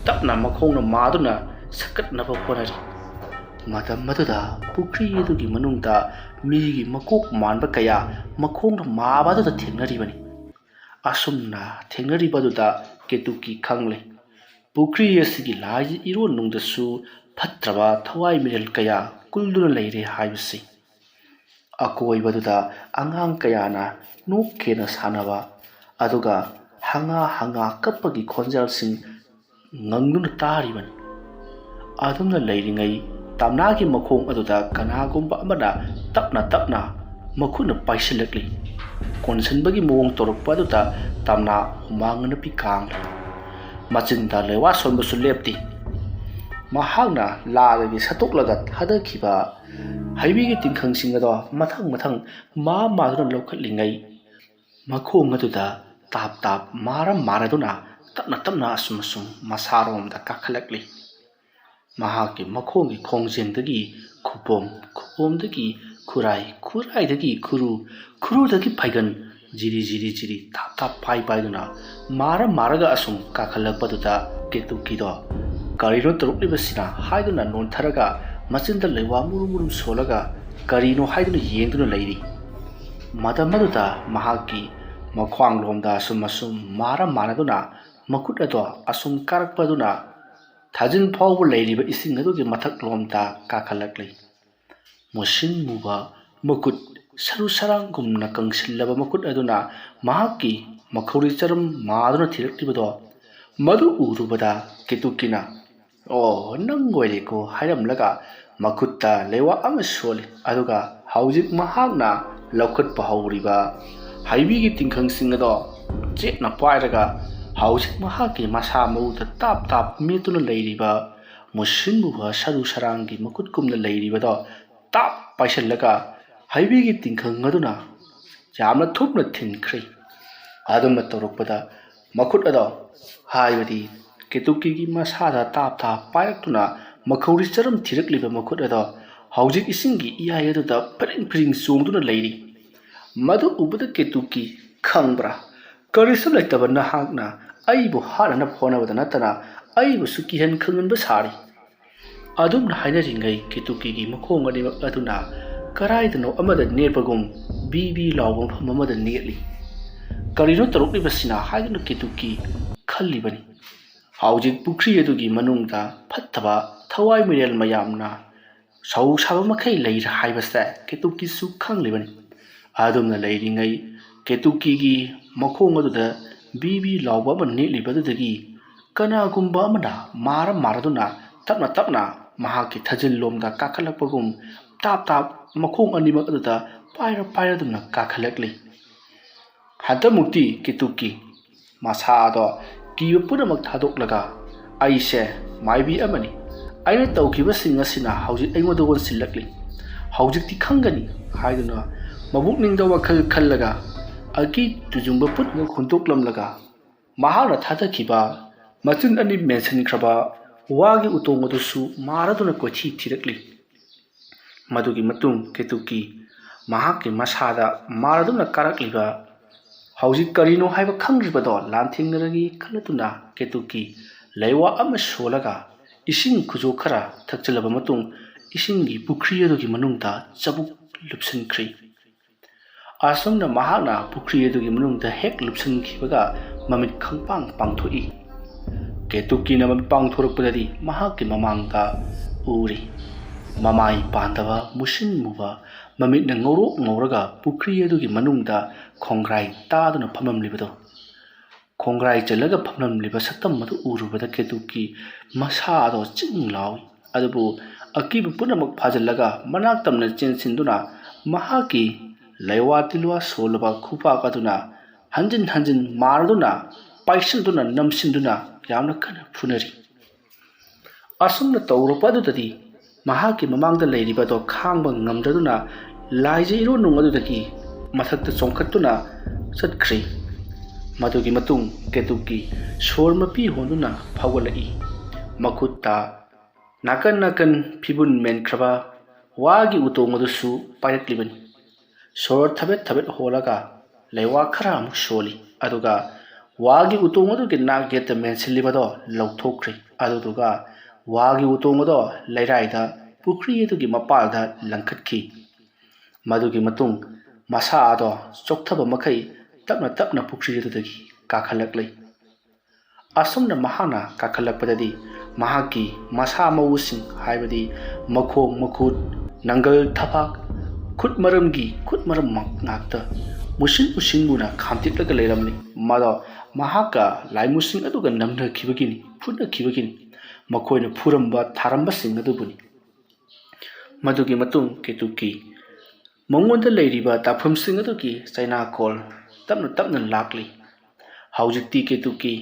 ꯇꯞꯅ ꯃꯈꯣꯡꯅ ꯃꯥꯗꯨꯅ ꯁꯛꯀꯠꯅꯕ ꯍꯣꯠꯅꯔꯤ ꯃꯇꯝ ꯑꯗꯨꯗ ꯄꯨꯈ꯭ꯔꯤ ꯑꯗꯨꯒꯤ ꯃꯅꯨꯡꯗ ꯃꯤꯒꯤ ꯃꯀꯣꯛ ꯃꯥꯟꯕ ꯀꯌꯥ ꯃꯈꯣꯡꯅ ꯃꯥꯕ ꯑꯗꯨꯗ ꯊꯦꯡꯅꯔꯤꯕꯅꯤ ꯑꯁꯨꯝꯅ ꯊꯦꯡꯅꯔꯤꯕꯗꯨꯗ ꯀꯦꯇꯨꯀꯤ ꯈꯪꯂꯦ ꯄꯨꯈ꯭ꯔꯤ ꯑꯁꯤꯒꯤ ꯂꯥꯏ ꯏꯔꯣꯟꯅꯨꯡꯗꯁꯨ ꯐꯠꯇ꯭ꯔꯕ ꯊꯋꯥꯏ ꯃꯤꯔꯦꯜ ꯀꯌꯥ ꯀꯨꯜꯗꯨꯅ ꯂꯩꯔꯦ ꯍꯥꯏꯕꯁꯤ ꯑꯀꯣꯏꯕꯗꯨꯗ ꯑꯉꯥꯡ ꯀꯌꯥꯅ ꯅꯣꯛꯈꯦꯅ ꯁꯥꯟꯅꯕ ꯑꯗꯨꯒ ꯍꯪꯉꯥ ꯀꯞꯄꯒꯤ ꯈꯣꯟꯖꯦꯜꯁꯤꯡ ꯉꯪꯗꯨꯅ ꯇꯥꯔꯤꯕꯅꯤ ꯑꯗꯨꯝꯅ ꯂꯩꯔꯤꯉꯩ ꯇꯝꯅꯥꯒꯤ ꯃꯈꯣꯡ ꯑꯗꯨꯗ ꯀꯅꯥꯒꯨꯝꯕ ꯑꯃꯅ ꯇꯞꯅ ꯃꯈꯨꯠꯅ ꯄꯥꯏꯁꯤꯜꯂꯛꯂꯤ ꯀꯣꯟꯁꯤꯟꯕꯒꯤ ꯃꯑꯣꯡ ꯇꯧꯔꯛꯄ ꯑꯗꯨꯗ ꯇꯝꯅꯥ ꯍꯨꯃꯥꯡ ꯅꯞꯄꯤ ꯀꯥꯡꯂꯤ ꯃꯆꯤꯟꯗ ꯂꯩꯋꯥ ꯁꯣꯟꯕꯁꯨ ꯂꯦꯞꯇꯦ ꯃꯍꯥꯛꯅ ꯂꯥꯗꯒꯤ ꯁꯠꯇꯣꯛꯂꯒ ꯊꯥꯗꯈꯤꯕ ꯍꯩꯕꯤꯒꯤ ꯇꯤꯡꯈꯪꯁꯤꯡ ꯑꯗꯣ ꯃꯊꯪ ꯃꯥꯗꯨꯅ ꯂꯧꯈꯠꯂꯤꯉꯩ ꯃꯈꯣꯡ ꯑꯗꯨꯗ ꯇꯥꯞ ꯃꯥꯔꯗꯨꯅ ꯇꯞꯅ ꯑꯁꯨꯝ ꯃꯁꯥꯔꯣꯝꯗ ꯀꯥꯈꯠꯂꯛꯂꯤ ꯃꯍꯥꯛꯀꯤ ꯃꯈꯣꯡꯒꯤ ꯈꯣꯡꯖꯦꯡꯗꯒꯤ ꯈꯨꯄꯣꯝꯗꯒꯤ ꯈꯨꯔꯥꯏꯗꯒꯤ ꯈꯨꯔꯨꯗꯒꯤ ꯐꯩꯒꯟ ꯖꯤꯔꯤ ꯊꯥꯞ ꯄꯥꯏꯗꯨꯅ ꯃꯥꯔꯒ ꯑꯁꯨꯝ ꯀꯥꯈꯠꯂꯛꯄꯗꯨꯗ ꯀꯦꯇꯨꯀꯤꯗꯣ ꯀꯔꯤꯅꯣ ꯇꯧꯔꯛꯂꯤꯕꯁꯤꯅ ꯍꯥꯏꯗꯨꯅ ꯅꯣꯟꯊꯔꯒ ꯃꯆꯤꯟꯗ ꯂꯩꯋꯥ ꯃꯨꯔꯨꯝ ꯁꯣꯜꯂꯒ ꯀꯔꯤꯅꯣ ꯍꯥꯏꯗꯨꯅ ꯌꯦꯡꯗꯨꯅ ꯂꯩꯔꯤ ꯃꯇꯝ ꯑꯗꯨꯗ ꯃꯍꯥꯛꯀꯤ ꯃꯈ꯭ꯋꯥꯡꯂꯣꯝꯗ ꯑꯁꯨꯝ ꯃꯥꯅꯗꯨꯅ ꯃꯈꯨꯠ ꯑꯗꯣ ꯑꯁꯨꯝ ꯀꯥꯔꯛꯄꯗꯨꯅ ꯊꯥꯖꯤꯟ ꯐꯥꯎꯕ ꯂꯩꯔꯤꯕ ꯏꯁꯤꯡ ꯑꯗꯨꯒꯤ ꯃꯊꯛꯂꯣꯝꯗ ꯀꯥꯈꯠꯂꯛꯂꯤ ꯃꯨꯁꯤꯟ ꯃꯨꯕ ꯃꯈꯨꯠ ꯁꯔꯨ ꯁꯔꯥꯡꯒꯨꯝꯅ ꯀꯪꯁꯤꯜꯂꯕ ꯃꯈꯨꯠ ꯑꯗꯨꯅ ꯃꯍꯥꯛꯀꯤ ꯃꯈꯧꯔꯤ ꯆꯔꯝ ꯃꯥꯗꯨꯅ ꯊꯤꯔꯛꯂꯤꯕꯗꯣ ꯃꯗꯨ ꯎꯔꯨꯕꯗ ꯀꯦꯇꯨꯀꯤꯅ ꯑꯣ ꯅꯪ ꯑꯣꯏꯔꯦꯀꯣ ꯍꯥꯏꯔꯝꯂꯒ ꯃꯈꯨꯠꯇ ꯂꯩꯋꯥ ꯑꯃ ꯁꯣꯜꯂꯤ ꯑꯗꯨꯒ ꯍꯧꯖꯤꯛ ꯃꯍꯥꯛꯅ ꯂꯧꯈꯠꯄ ꯍꯧꯔꯤꯕ ꯍꯩꯕꯤꯒꯤ ꯇꯤꯡꯈꯪꯁꯤꯡ ꯑꯗꯣ ꯆꯦꯠꯅ ꯄꯥꯏꯔꯒ ꯍꯧꯖꯤꯛ ꯃꯍꯥꯛꯀꯤ ꯃꯁꯥ ꯃꯎꯗ ꯇꯥꯞ ꯃꯦꯠꯇꯨꯅ ꯂꯩꯔꯤꯕ ꯃꯨꯁꯤꯟ ꯃꯨꯕ ꯁꯔꯨ ꯁꯔꯥꯡꯒꯤ ꯃꯈꯨꯠꯀꯨꯝꯅ ꯂꯩꯔꯤꯕꯗꯣ ꯇꯥꯞ ꯄꯥꯏꯁꯤꯜꯂꯒ ꯍꯩꯕꯤꯒꯤ ꯇꯤꯡꯈꯪ ꯑꯗꯨꯅ ꯌꯥꯝꯅ ꯊꯨꯞꯅ ꯊꯤꯟꯈ꯭ꯔꯤ ꯑꯗꯨꯝꯅ ꯇꯧꯔꯛꯄꯗ ꯃꯈꯨꯠ ꯑꯗꯣ ꯍꯥꯏꯕꯗꯤ ꯀꯦꯇꯨꯀꯤꯒꯤ ꯃꯁꯥꯗ ꯇꯥꯞ ꯄꯥꯏꯔꯛꯇꯨꯅ ꯃꯈꯧꯔꯤ ꯆꯔꯝ ꯊꯤꯔꯛꯂꯤꯕ ꯃꯈꯨꯠ ꯑꯗꯣ ꯍꯧꯖꯤꯛ ꯏꯁꯤꯡꯒꯤ ꯏꯌꯥꯏ ꯑꯗꯨꯗ ꯐꯤꯔꯤꯡ ꯆꯣꯡꯗꯨꯅ ꯂꯩꯔꯤ ꯃꯗꯨ ꯎꯕꯗ ꯀꯦꯇꯨꯀꯤ ꯈꯪꯕ꯭ꯔꯥ ꯀꯔꯤꯁꯨ ꯂꯩꯇꯕ ꯅꯍꯥꯛꯅ ꯑꯩꯕꯨ ꯍꯥꯠꯅꯅꯕ ꯍꯣꯠꯅꯕꯗ ꯅꯠꯇꯅ ꯑꯩꯕꯨꯁꯨ ꯀꯤꯍꯟ ꯈꯪꯍꯟꯕ ꯁꯥꯔꯤ꯫ ꯑꯗꯨꯝꯅ ꯍꯥꯏꯅꯔꯤꯉꯩ ꯀꯦꯇꯨꯀꯤꯒꯤ ꯃꯈꯣꯡ ꯑꯅꯤꯃꯛ ꯑꯗꯨꯅ ꯀꯔꯥꯏꯗꯅꯣ ꯑꯃꯗ ꯅꯦꯠꯄꯒꯨꯝ ꯕꯤ ꯕꯤ ꯂꯥꯎꯕ ꯃꯐꯝ ꯑꯃꯗ ꯅꯦꯠꯂꯤ꯫ ꯀꯔꯤꯅꯣ ꯇꯧꯔꯛꯂꯤꯕꯁꯤꯅ ꯍꯥꯏꯗꯨꯅ ꯀꯦꯇꯨꯀꯤ ꯈꯜꯂꯤꯕꯅꯤ꯫ ꯍꯧꯖꯤꯛ ꯄꯨꯈ꯭ꯔꯤ ꯑꯗꯨꯒꯤ ꯃꯅꯨꯡꯗ ꯐꯠꯇꯕ ꯊꯋꯥꯏ ꯃꯤꯔꯦꯜ ꯃꯌꯥꯝꯅ ꯁꯧ ꯁꯥꯕ ꯃꯈꯩ ꯂꯩꯔꯤ ꯍꯥꯏꯕꯁꯦ ꯀꯦꯇꯨꯀꯤꯁꯨ ꯈꯪꯂꯤꯕꯅꯤ꯫ ꯑꯗꯨꯝꯅ ꯂꯩꯔꯤꯉꯩ ꯀꯦꯇꯨꯀꯤꯒꯤ ꯃꯈꯣꯡ ꯑꯗꯨꯗ ꯕꯤ ꯕꯤ ꯂꯥꯎꯕ ꯑꯃ ꯅꯦꯠꯂꯤꯕꯗꯨꯗꯒꯤ ꯀꯅꯥꯒꯨꯝꯕ ꯑꯃꯅ ꯃꯥꯔꯗꯨꯅ ꯇꯞꯅ ꯇꯞꯅ ꯃꯍꯥꯛꯀꯤ ꯊꯥꯖꯤꯜꯂꯣꯝꯗ ꯀꯥꯈꯠꯂꯛꯄꯒꯨꯝ ꯇꯥꯞ ꯇꯥꯞ ꯃꯈꯣꯡ ꯑꯅꯤꯃꯛ ꯑꯗꯨꯗ ꯄꯥꯏꯔꯗꯨꯅ ꯀꯥꯈꯠꯂꯛꯂꯤ꯫ ꯍꯟꯗꯛꯃꯨꯛꯇꯤ ꯀꯦꯇꯨꯀꯤ ꯃꯁꯥꯗꯣ ꯀꯤꯕ ꯄꯨꯝꯅꯃꯛ ꯊꯥꯗꯣꯛꯂꯒ ꯑꯩꯁꯦ ꯃꯥꯏꯕꯤ ꯑꯃꯅꯤ, ꯑꯩꯅ ꯇꯧꯈꯤꯕꯁꯤꯡ ꯑꯁꯤꯅ ꯍꯧꯖꯤꯛ ꯑꯩꯉꯣꯟꯗ ꯑꯣꯟꯁꯤꯜꯂꯛꯂꯤ, ꯍꯧꯖꯤꯛꯇꯤ ꯈꯪꯒꯅꯤ ꯍꯥꯏꯗꯨꯅ ꯃꯕꯨꯛꯅꯤꯡꯗ ꯋꯥꯈꯜ ꯈꯜꯂꯒ ꯑꯀꯤ ꯇꯨꯖꯨꯡꯕ ꯄꯨꯝꯅꯃꯛ ꯍꯨꯟꯗꯣꯛꯂꯝꯂꯒ ꯃꯍꯥꯛꯅ ꯊꯥꯗꯈꯤꯕ ꯃꯆꯤꯟ ꯑꯅꯤ ꯃꯦꯟꯁꯤꯟꯈ꯭ꯔꯕ ꯋꯥꯒꯤ ꯎꯇꯣꯡ ꯑꯗꯨꯁꯨ ꯃꯥꯔꯗꯨꯅ ꯀꯣꯏꯊꯤ ꯊꯤꯔꯛꯂꯤ꯫ ꯃꯗꯨꯒꯤ ꯃꯇꯨꯡ ꯀꯦꯇꯨꯀꯤ ꯃꯍꯥꯛꯀꯤ ꯃꯁꯥꯗ ꯃꯥꯔꯗꯨꯅ ꯀꯥꯔꯛꯂꯤꯕ ꯍꯧꯖꯤꯛ ꯀꯔꯤꯅꯣ ꯍꯥꯏꯕ ꯈꯪꯗ꯭ꯔꯤꯕꯗꯣ ꯂꯥꯟꯊꯦꯡꯅꯔꯒꯤ ꯈꯜꯂꯗꯨꯅ ꯀꯦꯇꯨꯀꯤ ꯂꯩꯋꯥ ꯑꯃ ꯁꯣꯜꯂꯒ ꯏꯁꯤꯡ ꯈꯨꯖꯣꯛ ꯈꯔ ꯊꯛꯆꯤꯜꯂꯕ ꯃꯇꯨꯡ ꯏꯁꯤꯡꯒꯤ ꯄꯨꯈ꯭ꯔꯤ ꯑꯗꯨꯒꯤ ꯃꯅꯨꯡꯗ ꯆꯕꯨꯛ ꯂꯨꯞꯁꯤꯟꯈ꯭ꯔꯤ꯫ ꯑꯁꯨꯝꯅ ꯃꯍꯥꯛꯅ ꯄꯨꯈ꯭ꯔꯤ ꯑꯗꯨꯒꯤ ꯃꯅꯨꯡꯗ ꯍꯦꯛ ꯂꯨꯞꯁꯤꯟꯈꯤꯕꯒ ꯃꯃꯤꯠ ꯈꯪꯄꯥꯡ ꯄꯥꯡꯊꯣꯛꯏ꯫ ꯀꯦꯇꯨꯀꯤꯅ ꯃꯃꯤꯠ ꯄꯥꯡꯊꯣꯔꯛꯄꯗꯗꯤ ꯃꯍꯥꯛꯀꯤ ꯃꯃꯥꯡꯗ ꯎꯔꯤ ꯃꯃꯥꯏ ꯄꯥꯟꯗꯕ ꯃꯨꯁꯤꯟ ꯃꯨꯕ ꯃꯃꯤꯠꯅ ꯉꯧꯔꯣꯛ ꯉꯧꯔꯒ ꯄꯨꯈ꯭ꯔꯤ ꯑꯗꯨꯒꯤ ꯃꯅꯨꯡꯗ ꯈꯣꯡꯒ꯭ꯔꯥꯏ ꯇꯥꯗꯨꯅ ꯐꯝꯂꯝꯂꯤꯕꯗꯣ꯫ ꯈꯣꯡꯒ꯭ꯔꯥꯏ ꯆꯜꯂꯒ ꯐꯝꯂꯝꯂꯤꯕ ꯁꯛꯇꯝ ꯑꯗꯨ ꯎꯔꯨꯕꯗ ꯀꯦꯇꯨꯀꯤ ꯃꯁꯥꯗꯣ ꯆꯤꯡ ꯂꯥꯎꯏ꯫ ꯑꯗꯨꯕꯨ ꯑꯀꯤꯕ ꯄꯨꯝꯅꯃꯛ ꯐꯥꯖꯤꯜꯂꯒ ꯃꯅꯥꯛ ꯇꯝꯅ ꯆꯦꯟꯁꯤꯟꯗꯨꯅ ꯃꯍꯥꯛꯀꯤ ꯂꯩꯋꯥ ꯇꯤꯜꯋꯥ ꯁꯣꯜꯂꯕ ꯈꯨꯄꯥꯛ ꯑꯗꯨꯅ ꯍꯟꯖꯤꯟ ꯍꯟꯖꯤꯟ ꯃꯥꯔꯗꯨꯅ ꯄꯥꯏꯁꯤꯟꯗꯨꯅ ꯅꯝꯁꯤꯟꯗꯨꯅ ꯌꯥꯝꯅ ꯀꯟꯅ ꯐꯨꯅꯔꯤ꯫ ꯑꯁꯨꯝꯅ ꯇꯧꯔꯛꯄ ꯑꯗꯨꯗꯗꯤ ꯃꯍꯥꯛꯀꯤ ꯃꯃꯥꯡꯗ ꯂꯩꯔꯤꯕꯗꯣ ꯈꯥꯡꯕ ꯉꯝꯗꯗꯨꯅ ꯂꯥꯏꯖ ꯏꯔꯣꯟꯅꯨꯡ ꯑꯗꯨꯗꯒꯤ ꯃꯊꯛꯇ ꯆꯣꯡꯈꯠꯇꯨꯅ ꯆꯠꯈ꯭ꯔꯤ꯫ ꯃꯗꯨꯒꯤ ꯃꯇꯨꯡ ꯀꯦꯇꯨꯀꯤ ꯁꯣꯔ ꯃꯄꯤ ꯍꯣꯟꯗꯨꯅ ꯐꯥꯎꯒꯠꯂꯛꯏ꯫ ꯃꯈꯨꯠꯇ ꯅꯥꯀꯟ ꯅꯥꯀꯟ ꯐꯤꯕꯨꯟ ꯃꯦꯟꯈ꯭ꯔꯕ ꯋꯥꯒꯤ ꯎꯇꯣꯡ ꯑꯗꯨꯁꯨ ꯄꯥꯏꯔꯛꯂꯤꯕꯅꯤ꯫ ꯁꯣꯔ ꯊꯕꯦꯠ ꯊꯕꯦꯠ ꯍꯣꯜꯂꯒ ꯂꯩꯋꯥ ꯈꯔ ꯑꯃꯨꯛ ꯁꯣꯜꯂꯤ꯫ ꯑꯗꯨꯒ ꯋꯥꯒꯤ ꯎꯇꯣꯡ ꯑꯗꯨꯒꯤ ꯅꯥꯛ ꯌꯦꯠꯇ ꯃꯦꯟꯁꯤꯜꯂꯤꯕꯗꯣ ꯂꯧꯊꯣꯛꯈ꯭ꯔꯤ꯫ ꯑꯗꯨꯗꯨꯒ ꯋꯥꯒꯤ ꯎꯇꯣꯡ ꯑꯗꯣ ꯂꯩꯔꯥꯏꯗ ꯄꯨꯈ꯭ꯔꯤ ꯑꯗꯨꯒꯤ ꯃꯄꯥꯜꯗ ꯂꯪꯈꯠꯈꯤ꯫ ꯃꯗꯨꯒꯤ ꯃꯇꯨꯡ ꯃꯁꯥ ꯑꯗꯣ ꯆꯣꯛꯊꯕ ꯃꯈꯩ ꯇꯞꯅ ꯇꯞꯅ ꯄꯨꯈ꯭ꯔꯤ ꯑꯗꯨꯗꯒꯤ ꯀꯥꯈꯠꯂꯛꯂꯤ꯫ ꯑꯁꯨꯝꯅ ꯃꯍꯥꯛꯅ ꯀꯥꯈꯠꯂꯛꯄꯗꯗꯤ ꯃꯍꯥꯛꯀꯤ ꯃꯁꯥ ꯃꯎꯁꯤꯡ ꯍꯥꯏꯕꯗꯤ ꯃꯈꯣꯡ ꯃꯈꯨꯠ ꯅꯪꯒꯜ ꯊꯕꯥꯛ ꯈꯨꯠ ꯃꯔꯝꯒꯤ ꯈꯨꯠ ꯃꯔꯝ ꯉꯥꯛꯇ ꯃꯨꯁꯤꯟ ꯃꯨꯁꯤꯟ ꯃꯨꯅ ꯈꯥꯝꯇꯦꯛꯂꯒ ꯂꯩꯔꯝꯂꯤ꯫ ꯃꯗꯣ ꯃꯍꯥꯛꯀ ꯂꯥꯏꯃꯨꯁꯤꯡ ꯑꯗꯨꯒ ꯅꯝꯅꯈꯤꯕꯒꯤꯅꯤ, ꯐꯨꯅꯈꯤꯕꯒꯤꯅꯤ, ꯃꯈꯣꯏꯅ ꯐꯨꯔꯝꯕ ꯊꯥꯔꯝꯕꯁꯤꯡ ꯑꯗꯨꯕꯨꯅꯤ꯫ ꯃꯗꯨꯒꯤ ꯃꯇꯨꯡ ꯀꯦꯇꯨꯀꯤ ꯃꯉꯣꯟꯗ ꯂꯩꯔꯤꯕ ꯇꯥꯐꯝꯁꯤꯡ ꯑꯗꯨꯒꯤ ꯆꯩꯅꯥꯀꯣꯜ ꯇꯞꯅ ꯇꯞꯅ ꯂꯥꯛꯂꯤ꯫ ꯍꯧꯖꯤꯛꯇꯤ ꯀꯦꯇꯨꯀꯤ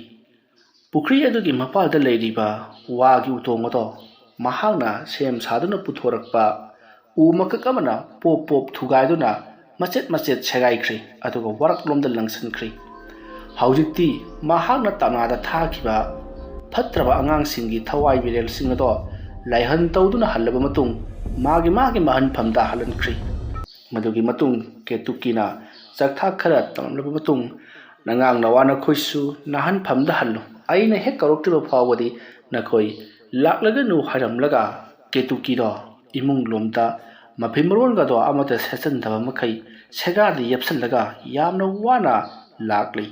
ꯄꯨꯈ꯭ꯔꯤ ꯑꯗꯨꯒꯤ ꯃꯄꯥꯜꯗ ꯂꯩꯔꯤꯕ ꯋꯥꯒꯤ ꯎꯇꯣꯡ ꯑꯗꯣ ꯃꯍꯥꯛꯅ ꯁꯦꯝ ꯁꯥꯗꯨꯅ ꯄꯨꯊꯣꯔꯛꯄ ꯎ ꯃꯀꯛ ꯑꯃꯅ ꯄꯣꯞ ꯄꯣꯞ ꯊꯨꯒꯥꯏꯗꯨꯅ ꯃꯆꯦꯠ ꯃꯆꯦꯠ ꯁꯦꯒꯥꯏꯈ꯭ꯔꯤ꯫ ꯑꯗꯨꯒ ꯋꯥꯔꯛꯂꯣꯝꯗ ꯂꯪꯁꯤꯟꯈ꯭ꯔꯤ꯫ ꯍꯧꯖꯤꯛꯇꯤ ꯃꯍꯥꯛꯅ ꯇꯝꯅꯥꯗ ꯊꯥꯈꯤꯕ ꯐꯠꯇ꯭ꯔꯕ ꯑꯉꯥꯡꯁꯤꯡꯒꯤ ꯊꯋꯥꯏ ꯃꯤꯔꯦꯜꯁꯤꯡ ꯑꯗꯣ ꯂꯥꯏꯍꯟ ꯇꯧꯗꯨꯅ ꯍꯜꯂꯕ ꯃꯇꯨꯡ ꯃꯥꯒꯤ ꯃꯍꯟꯐꯝꯗ ꯍꯜꯍꯟꯈ꯭ꯔꯤ꯫ ꯃꯗꯨꯒꯤ ꯃꯇꯨꯡ ꯀꯦꯇꯨꯀꯤꯅ ꯆꯥꯛꯊꯥꯛ ꯈꯔ ꯇꯝꯂꯕ ꯃꯇꯨꯡ ꯅꯉꯥꯡ ꯅꯋꯥ ꯅꯈꯣꯏꯁꯨ ꯅꯍꯟꯐꯝꯗ ꯍꯜꯂꯨ, ꯑꯩꯅ ꯍꯦꯛ ꯀꯧꯔꯛꯇ꯭ꯔꯤꯕ ꯐꯥꯎꯕꯗꯤ ꯅꯈꯣꯏ ꯂꯥꯛꯂꯒꯅꯨ ꯍꯥꯏꯔꯝꯂꯒ ꯀꯦꯇꯨꯀꯤꯗꯣ ꯏꯃꯨꯡ ꯂꯣꯝꯗ ꯃꯐꯤ ꯃꯔꯣꯟꯒꯗꯣ ꯑꯃꯠꯇ ꯁꯦꯠꯆꯤꯟꯗꯕ ꯃꯈꯩ ꯁꯦꯒꯥꯗ ꯌꯦꯞꯁꯤꯜꯂꯒ ꯌꯥꯝꯅ ꯋꯥꯅ ꯂꯥꯛꯂꯤ꯫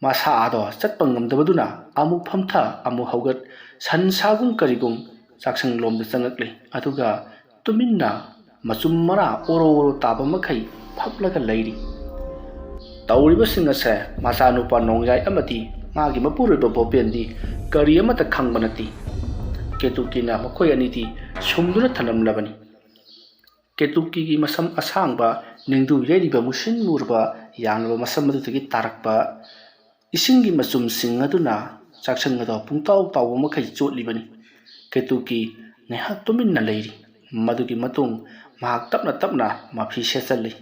ꯃꯁꯥ ꯑꯗꯣ ꯆꯠꯄ ꯉꯝꯗꯕꯗꯨꯅ ꯑꯃꯨꯛ ꯐꯝꯊ ꯑꯃꯨꯛ ꯍꯧꯒꯠ ꯁꯟ ꯁꯥꯒꯨꯝ ꯀꯔꯤꯒꯨꯝ ꯆꯥꯛꯁꯪ ꯂꯣꯝꯗ ꯆꯪꯉꯛꯂꯤ꯫ ꯑꯗꯨꯒ ꯇꯨꯃꯤꯟꯅ ꯃꯆꯨꯝ ꯃꯔꯥ ꯑꯣꯔꯣ ꯑꯣꯔꯣ ꯇꯥꯕ ꯃꯈꯩ ꯐꯞꯂꯒ ꯂꯩꯔꯤ꯫ ꯇꯧꯔꯤꯕꯁꯤꯡ ꯑꯁꯦ ꯃꯆꯥꯅꯨꯄꯥ ꯅꯣꯡꯌꯥꯏ ꯑꯃꯗꯤ ꯃꯥꯒꯤ ꯃꯄꯨꯔꯣꯏꯕ ꯕꯣꯄꯦꯟꯗꯤ ꯀꯔꯤ ꯑꯃꯠꯇ ꯈꯪꯕ ꯅꯠꯇꯦ꯫ ꯀꯦꯇꯨꯀꯤꯅ ꯃꯈꯣꯏ ꯑꯅꯤꯗꯤ ꯁꯨꯝꯗꯨꯅ ꯊꯅꯝꯂꯕꯅꯤ꯫ ꯀꯦꯇꯨꯀꯤꯒꯤ ꯃꯁꯝ ꯑꯁꯥꯡꯕ ꯅꯤꯡꯗꯨ ꯌꯩꯔꯤꯕ ꯃꯨꯁꯤꯟ ꯃꯨꯔꯕ ꯌꯥꯡꯂꯕ ꯃꯁꯝ ꯑꯗꯨꯗꯒꯤ ꯇꯥꯔꯛꯄ ꯏꯁꯤꯡꯒꯤ ꯃꯆꯨꯝꯁꯤꯡ ꯑꯗꯨꯅ ꯆꯥꯛꯁꯪ ꯑꯗꯣ ꯄꯨꯡꯇꯥꯎ ꯇꯥꯎꯕ ꯃꯈꯩ ꯆꯣꯠꯂꯤꯕꯅꯤ꯫ ꯀꯦꯇꯨꯀꯤ ꯉꯥꯏꯍꯥꯛ ꯇꯨꯃꯤꯟꯅ ꯂꯩꯔꯤ꯫ ꯃꯗꯨꯒꯤ ꯃꯇꯨꯡ ꯃꯍꯥꯛ ꯇꯞꯅ ꯇꯞꯅ ꯃꯐꯤ ꯁꯦꯠꯆꯜꯂꯤ꯫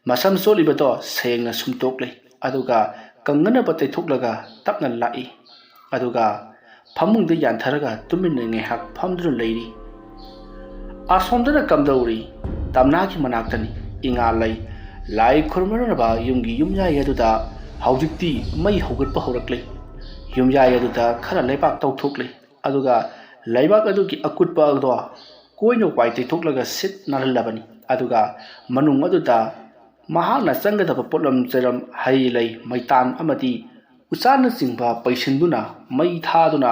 ꯃꯁꯝ ꯆꯣꯠꯂꯤꯕꯗꯣ ꯁꯦꯡꯅ ꯁꯨꯝꯇꯣꯛꯂꯤ꯫ ꯑꯗꯨꯒ ꯀꯪꯅꯅꯕ ꯇꯩꯊꯣꯛꯂꯒ ꯇꯞꯅ ꯂꯥꯛꯏ꯫ ꯑꯗꯨꯒ ꯐꯃꯨꯡꯗ ꯌꯥꯟꯊꯔꯒ ꯇꯨꯃꯤꯟꯅ ꯉꯥꯏꯍꯥꯛ ꯐꯝꯗꯨꯅ ꯂꯩꯔꯤ꯫ ꯑꯁꯣꯝꯗꯅ ꯀꯝꯗꯧꯔꯤ? ꯇꯝꯅꯥꯒꯤ ꯃꯅꯥꯛꯇꯅꯤ꯫ ꯏꯉꯥ ꯂꯩ ꯂꯥꯏ ꯈꯨꯔꯨꯝꯅꯅꯕ ꯌꯨꯝꯒꯤ ꯌꯨꯝꯌꯥꯏ ꯑꯗꯨꯗ ꯍꯧꯖꯤꯛꯇꯤ ꯃꯩ ꯍꯧꯒꯠꯄ ꯍꯧꯔꯛꯂꯦ ꯌꯨꯝꯌꯥꯏ ꯑꯗꯨꯗ ꯈꯔ ꯂꯩꯕꯥꯛ ꯇꯧꯊꯣꯛꯂꯦ ꯑꯗꯨꯒ ꯂꯩꯕꯥꯛ ꯑꯗꯨꯒꯤ ꯑꯀꯨꯠꯄ ꯑꯗꯣ ꯀꯣꯏꯅ ꯋꯥꯏ ꯇꯩꯊꯣꯛꯂꯒ ꯁꯤꯠ ꯅꯥꯜꯍꯜꯂꯕꯅꯤ ꯑꯗꯨꯒ ꯃꯅꯨꯡ ꯑꯗꯨꯗ ꯃꯍꯥꯛꯅ ꯆꯪꯒꯗꯕ ꯄꯣꯠꯂꯝ ꯆꯩꯔꯝ ꯍꯩ ꯂꯩ ꯃꯩꯇꯥꯟ ꯑꯃꯗꯤ ꯎꯆꯥꯟꯅꯆꯤꯡꯕ ꯄꯩꯁꯤꯟꯗꯨꯅ ꯃꯩ ꯊꯥꯗꯨꯅ